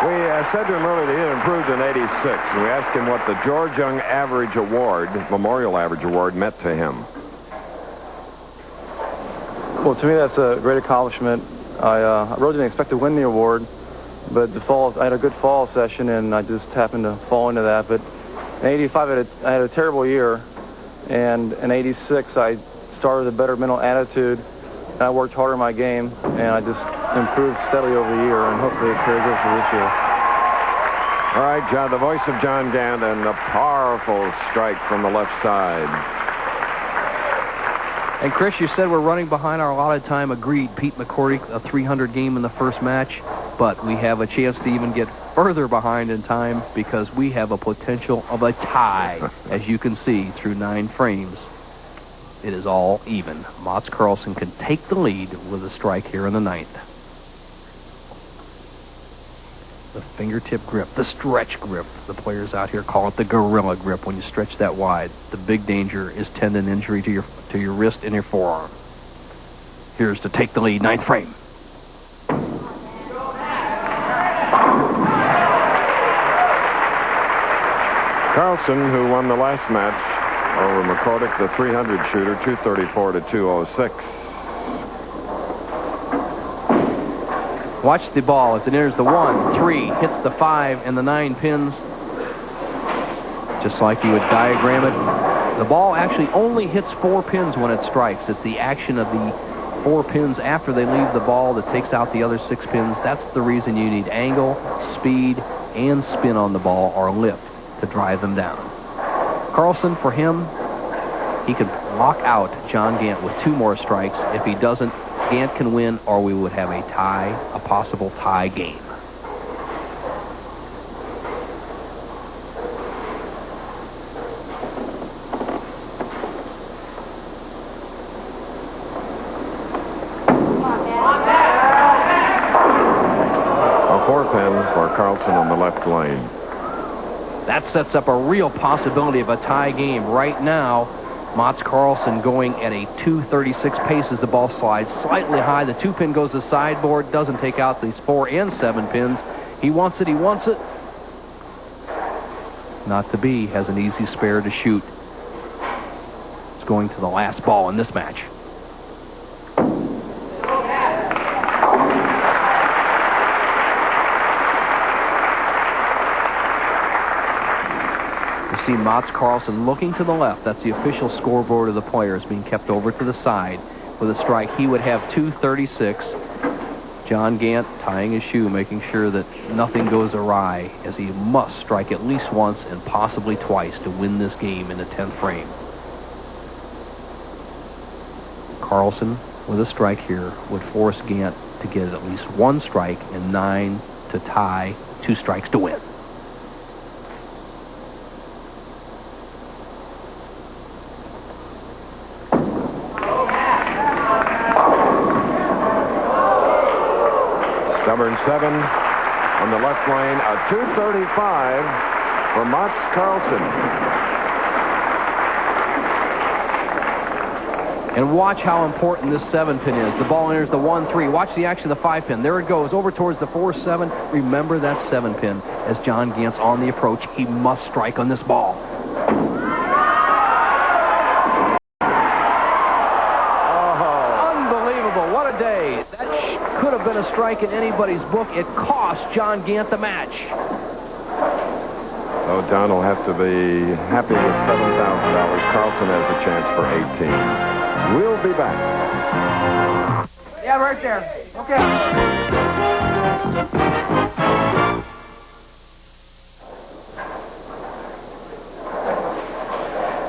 We said to him earlier that he had improved in 86, and we asked him what the George Young Average Award, Memorial Average Award, meant to him. Well, to me, that's a great accomplishment. I really didn't expect to win the award, but I had a good fall session, and I just happened to fall into that. But in 85, I had a terrible year, and in 86, I started with a better mental attitude, and I worked harder in my game, and I just improved steadily over the year, and hopefully it carries over for this year. All right, John, the voice of John Gant, and a powerful strike from the left side. And Chris, you said we're running behind our allotted time. Agreed. Pete McCordic, a 300 game in the first match, but we have a chance to even get further behind in time because we have a potential of a tie, as you can see through 9 frames. It is all even. Mats Karlsson can take the lead with a strike here in the 9th. The fingertip grip, the stretch grip. The players out here call it the gorilla grip when you stretch that wide. The big danger is tendon injury to your wrist and your forearm. Here's to take the lead, 9th frame. Karlsson, who won the last match over McCordic, the 300 shooter, 234 to 206. Watch the ball as it enters the 1, 3, hits the 5 and the 9 pins. Just like you would diagram it. The ball actually only hits 4 pins when it strikes. It's the action of the 4 pins after they leave the ball that takes out the other 6 pins. That's the reason you need angle, speed, and spin on the ball, or lift, to drive them down. Karlsson, for him, he could lock out John Gant with 2 more strikes. If he doesn't, Gant can win, or we would have a tie, a possible tie game. A 4-pin for Karlsson on the left lane. That sets up a real possibility of a tie game. Right now, Mats Karlsson going at a 236 pace as the ball slides slightly high. The 2-pin goes to sideboard, doesn't take out these 4 and 7 pins. He wants it, he wants it. Not to be, has an easy spare to shoot. It's going to the last ball in this match. see Mats Karlsson looking to the left. That's the official scoreboard of the players being kept over to the side. With a strike, he would have 236. John Gant tying his shoe, making sure that nothing goes awry, as he must strike at least once and possibly twice to win this game in the 10th frame. Karlsson with a strike here would force Gant to get at least one strike and 9 to tie, 2 strikes to win. Stubborn 7 on the left lane, a 235 for Mats Karlsson. And watch how important this 7-pin is. The ball enters the 1-3. Watch the action of the 5-pin. There it goes, over towards the 4-7. Remember that 7-pin. As John Gant's on the approach, he must strike on this ball. Could have been a strike in anybody's book. It cost John Gant the match. So John will have to be happy with $7,000. Karlsson has a chance for 18. We'll be back. Yeah, right there. Okay.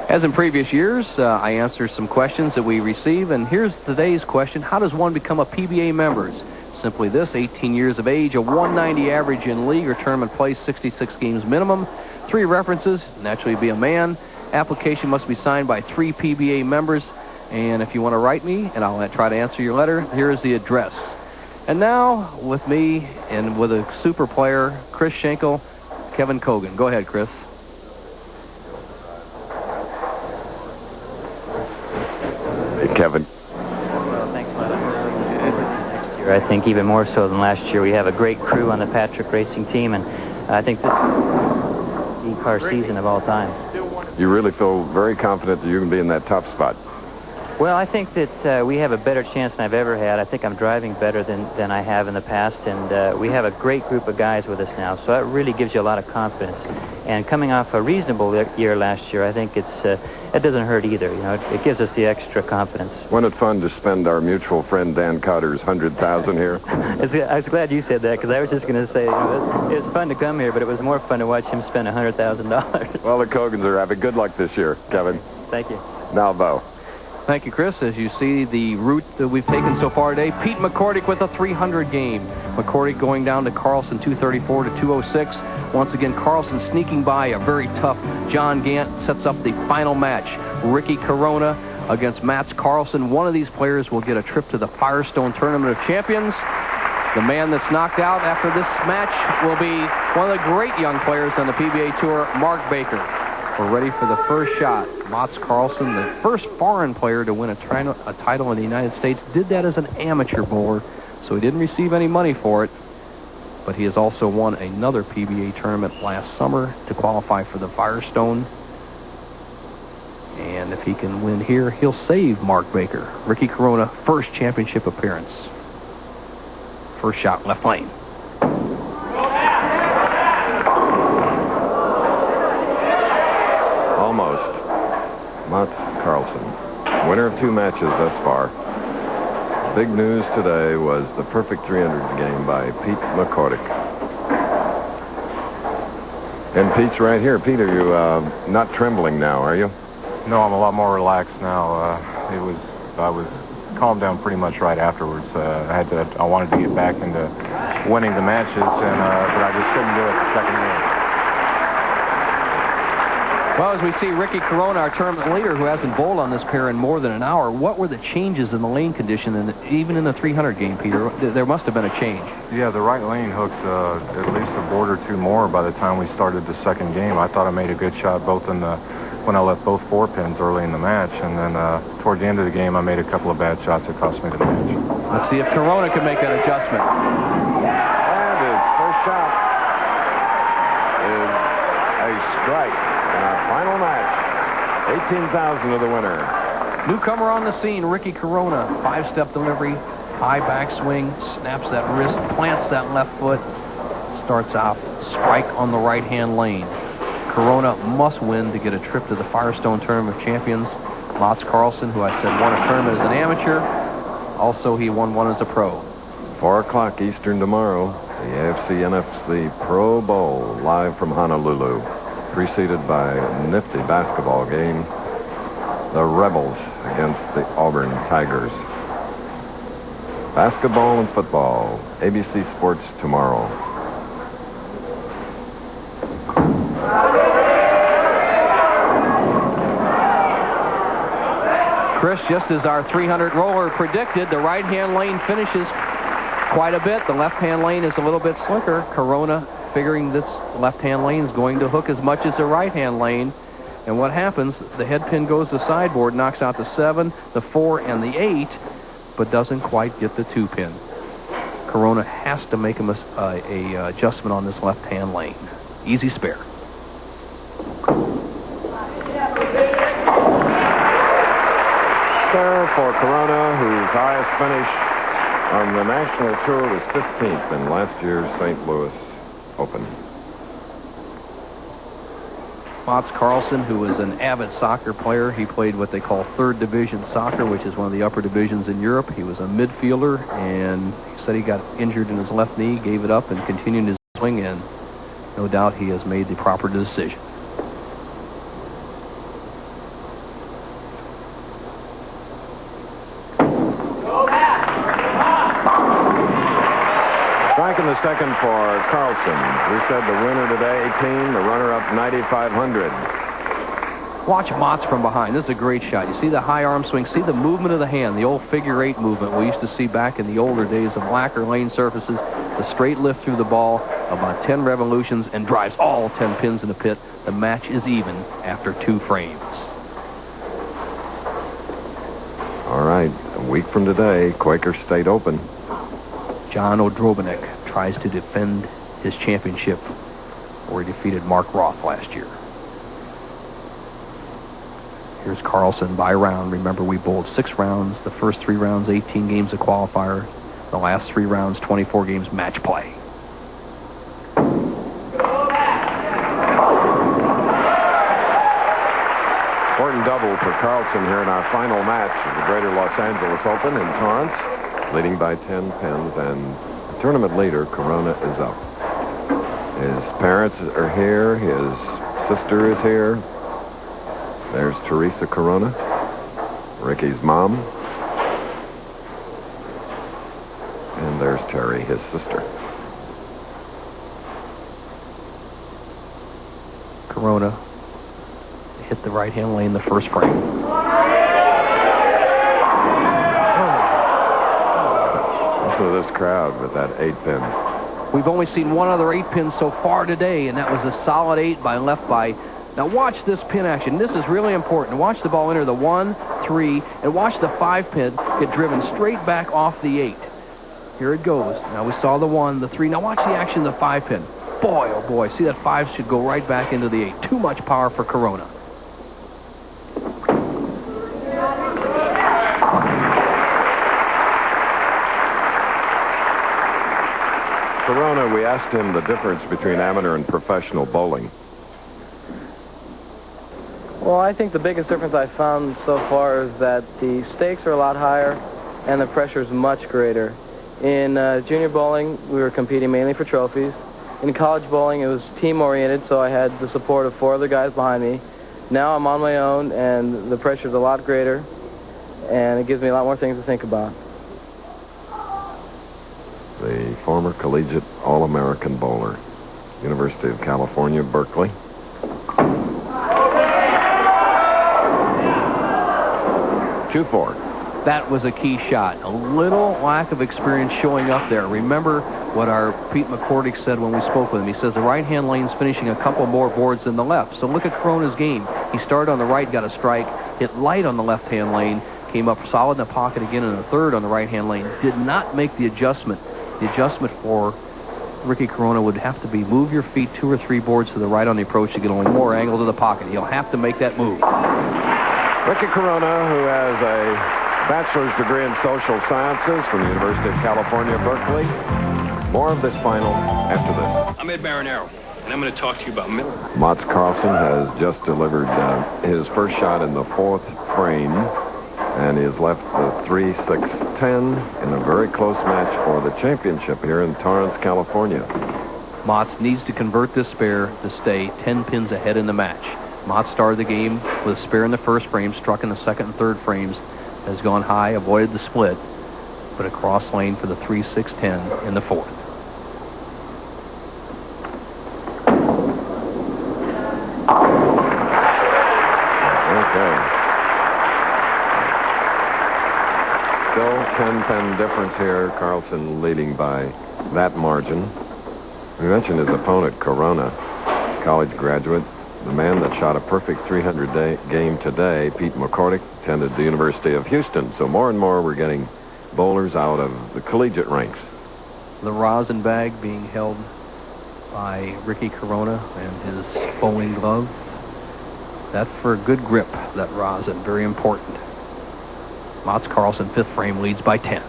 As in previous years, I answer some questions that we receive, and here's today's question. How does one become a PBA member? Simply this: 18 years of age, a 190 average in league or tournament play, 66 games minimum, 3 references, naturally be a man. Application must be signed by 3 PBA members, and if you want to write me, and I'll try to answer your letter, here's the address. And now, with me and with a super player, Chris Schenkel, Kevin Kogan. Go ahead, Chris. Kevin. Well, thanks, Mike. Next year, I think even more so than last year. We have a great crew on the Patrick Racing team, and I think this is the e-car season of all time. You really feel very confident that you can be in that top spot? Well, I think that we have a better chance than I've ever had. I think I'm driving better than I have in the past, and we have a great group of guys with us now, so that really gives you a lot of confidence. And coming off a reasonable year last year, I think it doesn't hurt either. You know, it gives us the extra confidence. Wasn't it fun to spend our mutual friend Dan Cotter's $100,000 here? I was glad you said that, because I was just going to say, you know, it was fun to come here, but it was more fun to watch him spend $100,000. Well, the Kogans are having good luck this year, Kevin. Thank you. Now, Bo. Thank you, Chris. As you see the route that we've taken so far today, Pete McCordic with a 300 game. McCordic going down to Karlsson, 234 to 206. Once again, Karlsson sneaking by a very tough John Gant. Sets up the final match. Ricky Corona against Mats Karlsson. One of these players will get a trip to the Firestone Tournament of Champions. The man that's knocked out after this match will be one of the great young players on the PBA Tour, Mark Baker. We're ready for the first shot. Mats Karlsson, the first foreign player to win a title in the United States, did that as an amateur bowler, so he didn't receive any money for it. But he has also won another PBA tournament last summer to qualify for the Firestone. And if he can win here, he'll save Mark Baker. Ricky Corona, first championship appearance. First shot, left lane. Almost. Mats Karlsson, winner of 2 matches thus far. Big news today was the perfect 300 game by Pete McCordic. And Pete's right here. Pete, are you not trembling now, are you? No, I'm a lot more relaxed now. I was calmed down pretty much right afterwards. I wanted to get back into winning the matches, but I just couldn't do it the second game. Well, as we see Ricky Corona, our tournament leader, who hasn't bowled on this pair in more than an hour, what were the changes in the lane condition, and even in the 300 game, Peter? There must have been a change. Yeah, the right lane hooked at least a board or 2 more by the time we started the second game. I thought I made a good shot both when I left both 4 pins early in the match, and then toward the end of the game, I made a couple of bad shots that cost me the match. Let's see if Corona can make that adjustment. And his first shot is a strike. In our final match, 18,000 to the winner. Newcomer on the scene, Ricky Corona. 5-step delivery, high backswing, snaps that wrist, plants that left foot, starts out strike on the right-hand lane. Corona must win to get a trip to the Firestone Tournament of Champions. Mats Karlsson, who I said won a tournament as an amateur, also he won one as a pro. 4 o'clock Eastern tomorrow, the AFC-NFC Pro Bowl, live from Honolulu, preceded by a nifty basketball game. The Rebels against the Auburn Tigers. Basketball and football, ABC Sports tomorrow. Chris, just as our 300 roller predicted, the right-hand lane finishes quite a bit. The left-hand lane is a little bit slicker. Corona figuring this left-hand lane is going to hook as much as the right-hand lane. And what happens, the head pin goes to sideboard, knocks out the 7, the 4, and the 8, but doesn't quite get the 2 pin. Corona has to make a adjustment on this left-hand lane. Easy spare. Spare for Corona, whose highest finish on the national tour was 15th in last year's St. Louis Open. Mats Karlsson, who was an avid soccer player, he played what they call third division soccer, which is one of the upper divisions in Europe. He was a midfielder, and he said he got injured in his left knee, gave it up, and continued his swing, and no doubt he has made the proper decision. Striking the second for Karlsson. We said the winner today, 18, the runner-up, 9,500. Watch Mats from behind. This is a great shot. You see the high arm swing. See the movement of the hand, the old figure-8 movement we used to see back in the older days of lacquer lane surfaces. The straight lift through the ball, about 10 revolutions, and drives all 10 pins in the pit. The match is even after 2 frames. All right, a week from today, Quaker State Open. John Odrobinek tries to defend his championship where he defeated Mark Roth last year. Here's Karlsson by round. Remember, we bowled 6 rounds. The first 3 rounds, 18 games of qualifier. The last 3 rounds, 24 games match play. Important double for Karlsson here in our final match of the Greater Los Angeles Open in Torrance, leading by 10 pins, and the tournament leader, Corona, is up. His parents are here. His sister is here. There's Teresa Corona, Ricky's mom. And there's Terry, his sister. Corona hit the right-hand lane the first frame. Listen to this crowd with that 8-pin. We've only seen one other 8-pin so far today, and that was a solid 8 by left by. Now watch this pin action. This is really important. Watch the ball enter the 1, 3, and watch the 5-pin get driven straight back off the 8. Here it goes. Now we saw the 1, the 3. Now watch the action of the 5-pin. Boy, oh boy. See, that 5 should go right back into the 8. Too much power for Corona. Corona, we asked him the difference between amateur and professional bowling. Well, I think the biggest difference I found so far is that the stakes are a lot higher and the pressure is much greater. In junior bowling, we were competing mainly for trophies. In college bowling, it was team-oriented, so I had the support of 4 other guys behind me. Now I'm on my own, and the pressure is a lot greater, and it gives me a lot more things to think about. The former collegiate All-American bowler, University of California, Berkeley. Two four. That was a key shot. A little lack of experience showing up there. Remember what our Pete McCordic said when we spoke with him. He says the right-hand lane's finishing a couple more boards than the left. So look at Corona's game. He started on the right, got a strike, hit light on the left-hand lane, came up solid in the pocket again in the third on the right-hand lane. Did not make the adjustment. The adjustment for Ricky Corona would have to be move your feet 2 or 3 boards to the right on the approach to get only more angle to the pocket. He'll have to make that move. Ricky Corona, who has a bachelor's degree in social sciences from the University of California, Berkeley. More of this final after this. I'm Ed Marinero, and I'm going to talk to you about Miller. Mats Karlsson has just delivered his first shot in the 4th frame, and he has left the 3-6-10 in a very close match for the championship here in Torrance, California. Mats needs to convert this spare to stay 10 pins ahead in the match. Mats started the game with a spare in the 1st frame, struck in the 2nd and 3rd frames, has gone high, avoided the split, but a cross lane for the 3-6-10 in the 4th. Okay. Still 10-pin difference here. Karlsson leading by that margin. We mentioned his opponent, Corona, college graduate, the man that shot a perfect 300 game today, Pete McCordic, attended the University of Houston. So more and more we're getting bowlers out of the collegiate ranks. The rosin bag being held by Ricky Corona and his bowling glove. That for a good grip, that rosin, very important. Mats Karlsson, 5th frame, leads by 10.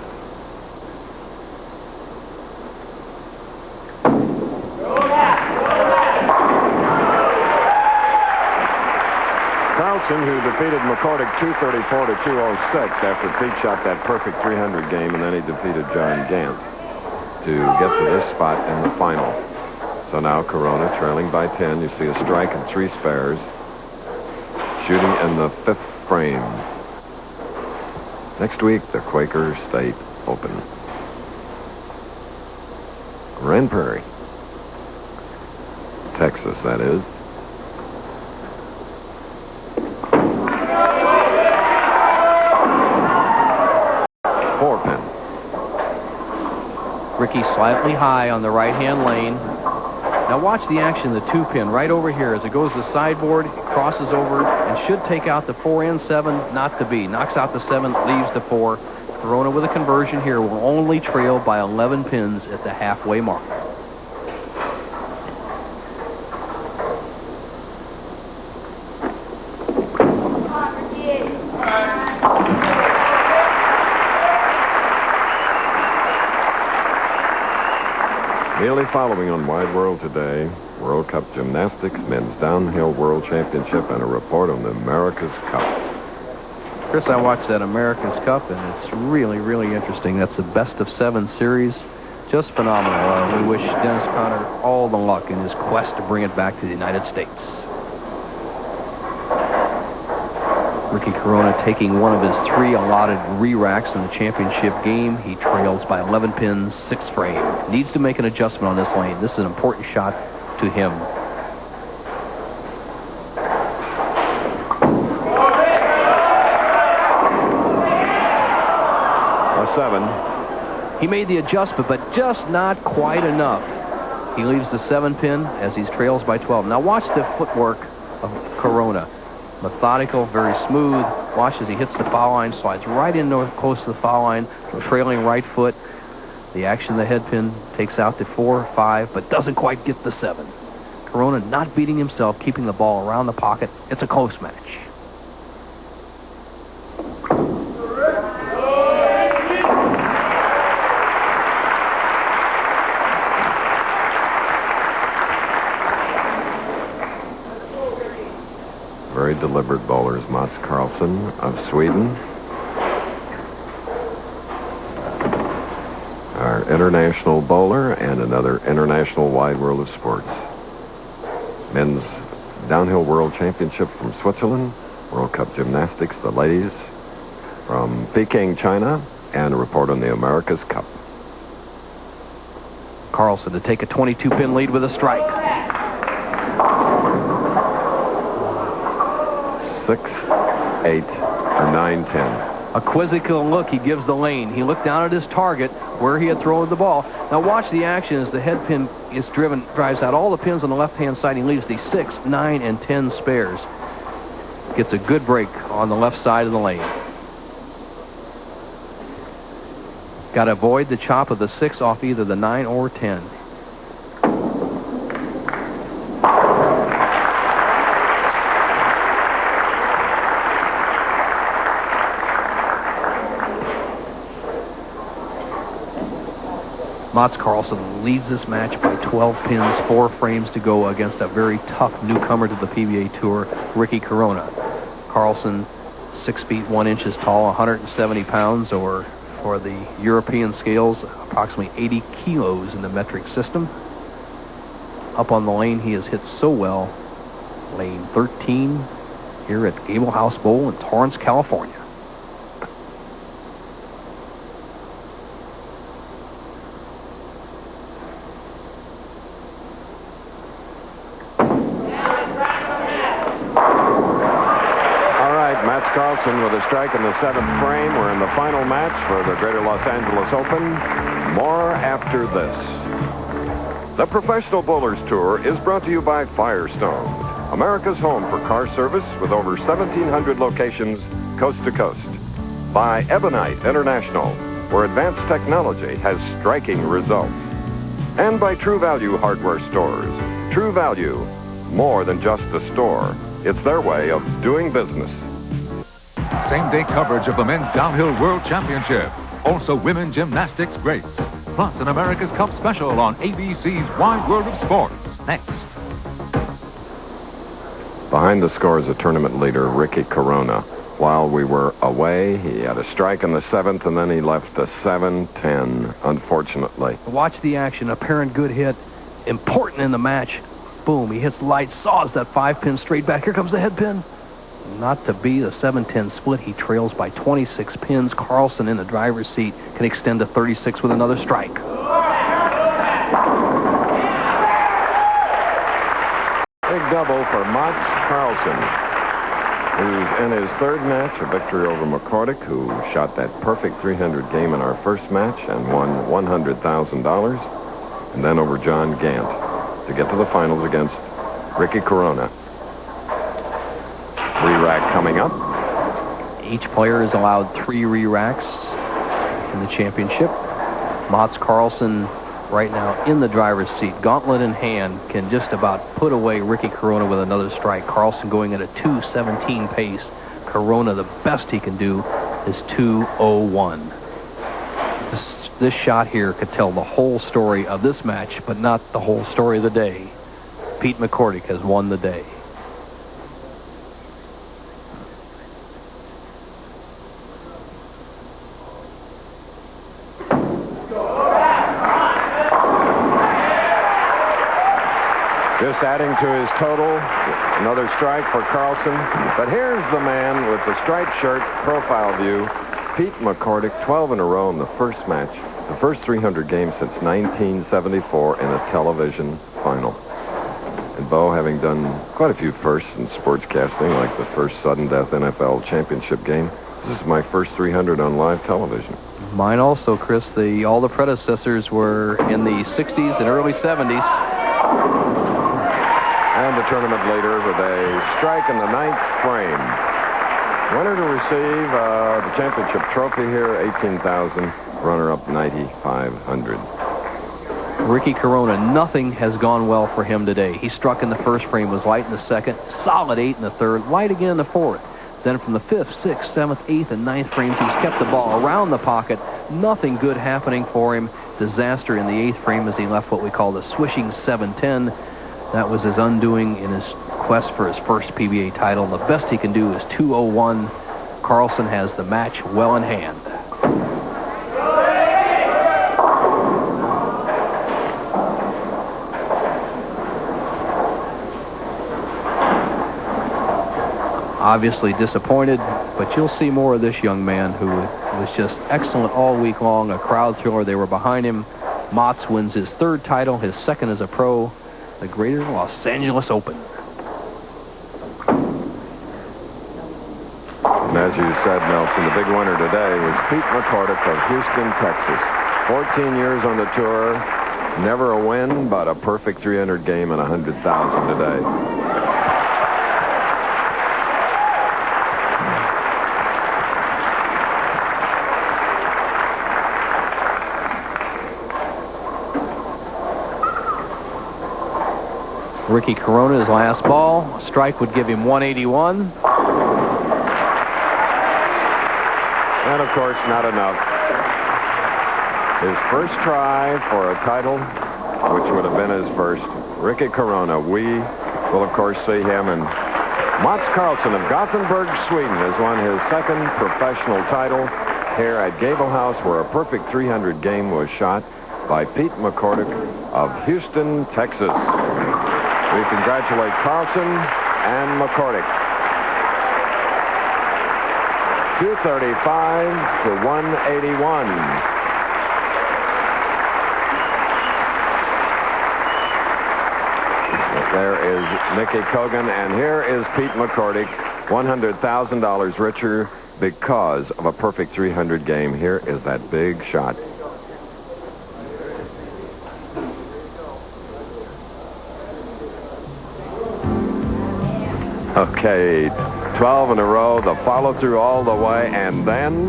Karlsson, who defeated McCordic 234 to 206 after Pete shot that perfect 300 game, and then he defeated John Gant to get to this spot in the final. So now Corona trailing by 10. You see a strike and 3 spares. Shooting in the 5th frame. Next week, the Quaker State Open. Grand Prairie. Texas, that is. Ricky slightly high on the right-hand lane. Now watch the action, the 2-pin right over here as it goes to the sideboard, crosses over, and should take out the 4 and 7, not to be. Knocks out the 7, leaves the 4. Corona with a conversion here will only trail by 11 pins at the halfway mark. Immediately following on Wide World today, World Cup Gymnastics, Men's Downhill World Championship, and a report on the America's Cup. Chris, I watched that America's Cup, and it's really, really interesting. That's the best of 7 series. Just phenomenal. We wish Dennis Conner all the luck in his quest to bring it back to the United States. Ricky Corona taking one of his 3 allotted re-racks in the championship game. He trails by 11 pins, 6th frame. Needs to make an adjustment on this lane. This is an important shot to him. A 7. He made the adjustment, but just not quite enough. He leaves the 7-pin as he trails by 12. Now watch the footwork of Corona. Methodical, very smooth. Watch as he hits the foul line, slides right in north close to the foul line, trailing right foot. The action, the head pin takes out the 4, 5, but doesn't quite get the 7. Corona not beating himself, keeping the ball around the pocket. It's a close match. Very deliberate bowlers, Mats Karlsson of Sweden. Our international bowler and another international Wide World of Sports. Men's Downhill World Championship from Switzerland. World Cup Gymnastics, the ladies from Peking, China. And a report on the America's Cup. Karlsson to take a 22-pin lead with a strike. 6, 8, or 9, 10. A quizzical look he gives the lane. He looked down at his target where he had thrown the ball. Now watch the action as the head pin is drives out all the pins on the left-hand side. He leaves the 6, 9, and 10 spares. Gets a good break on the left side of the lane. Got to avoid the chop of the 6 off either the 9 or 10. Mats Karlsson leads this match by 12 pins, 4 frames to go against a very tough newcomer to the PBA Tour, Ricky Corona. Karlsson, 6 feet 1 inches tall, 170 pounds, or for the European scales, approximately 80 kilos in the metric system. Up on the lane, he has hit so well. Lane 13 here at Gable House Bowl in Torrance, California. Mats Karlsson with a strike in the 7th frame. We're in the final match for the Greater Los Angeles Open. More after this. The Professional Bowlers Tour is brought to you by Firestone, America's home for car service with over 1,700 locations coast to coast. By Ebonite International, where advanced technology has striking results. And by True Value Hardware Stores. True Value, more than just a store. It's their way of doing business. Same-day coverage of the Men's Downhill World Championship. Also Women Gymnastics Grace. Plus an America's Cup special on ABC's Wide World of Sports. Next. Behind the score is a tournament leader, Ricky Corona. While we were away, he had a strike in the 7th, and then he left a 7-10, unfortunately. Watch the action. Apparent good hit. Important in the match. Boom. He hits light, saws that 5-pin straight back. Here comes the head pin. Not to be the 7-10 split. He trails by 26 pins. Karlsson in the driver's seat can extend to 36 with another strike. Big double for Mats Karlsson, who's in his 3rd match, a victory over McCordic, who shot that perfect 300 game in our first match and won $100,000, and then over John Gant to get to the finals against Ricky Corona. 3-rack coming up. Each player is allowed 3 re-racks in the championship. Mats Karlsson right now in the driver's seat, gauntlet in hand, can just about put away Ricky Corona with another strike. Karlsson going at a 2:17 pace. Corona, the best he can do is 2:01. This shot here could tell the whole story of this match, but not the whole story of the day. Pete McCordic has won the day. Just adding to his total, another strike for Karlsson. But here's the man with the striped shirt, profile view, Pete McCordic, 12 in a row in the first match, the first 300 games since 1974 in a television final. And Bo, having done quite a few firsts in sportscasting, like the first sudden death NFL championship game, this is my first 300 on live television. Mine also, Chris. All the predecessors were in the 60s and early 70s. And the tournament leader with a strike in the 9th frame. Winner to receive the championship trophy here, $18,000. Runner-up, $9,500. Ricky Corona, nothing has gone well for him today. He struck in the first frame, was light in the 2nd, solid 8 in the 3rd, light again in the 4th. Then from the 5th, 6th, 7th, 8th, and 9th frames, he's kept the ball around the pocket. Nothing good happening for him. Disaster in the 8th frame as he left what we call the swishing 7-10. That was his undoing in his quest for his first PBA title. The best he can do is 2:01. Karlsson has the match well in hand. Obviously disappointed, but you'll see more of this young man who was just excellent all week long, a crowd thriller. They were behind him. Mats wins his 3rd title, his 2nd as a pro, the Greater Los Angeles Open. And as you said, Nelson, the big winner today was Pete McCordic of Houston, Texas. 14 years on the tour, never a win, but a perfect 300 game and $100,000 today. Ricky Corona, his last ball. A strike would give him 181. And, of course, not enough. His first try for a title, which would have been his first. Ricky Corona. We will, of course, see him. And Mats Karlsson of Gothenburg, Sweden, has won his second professional title here at Gable House, where a perfect 300 game was shot by Pete McCordic of Houston, Texas. We congratulate Karlsson and McCordic. 235 to 181. There is Mickey Kogan, and here is Pete McCordic, $100,000 richer because of a perfect 300 game. Here is that big shot. Okay, 12 in a row, the follow-through all the way, and then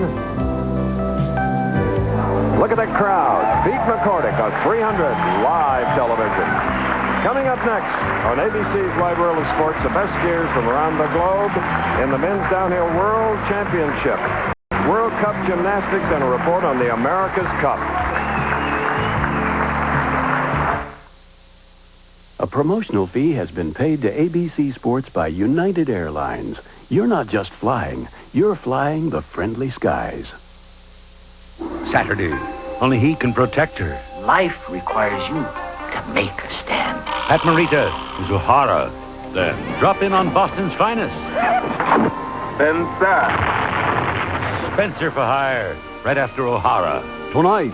look at that crowd. Pete McCordic on 300 live television. Coming up next on ABC's Wide World of Sports, the best skiers from around the globe in the Men's Downhill World Championship, World Cup Gymnastics, and a report on the America's Cup. A promotional fee has been paid to ABC Sports by United Airlines. You're not just flying, you're flying the friendly skies. Saturday, only he can protect her. Life requires you to make a stand. At Marita is O'Hara. Then drop in on Boston's finest. Spencer. Spencer for hire, right after O'Hara. Tonight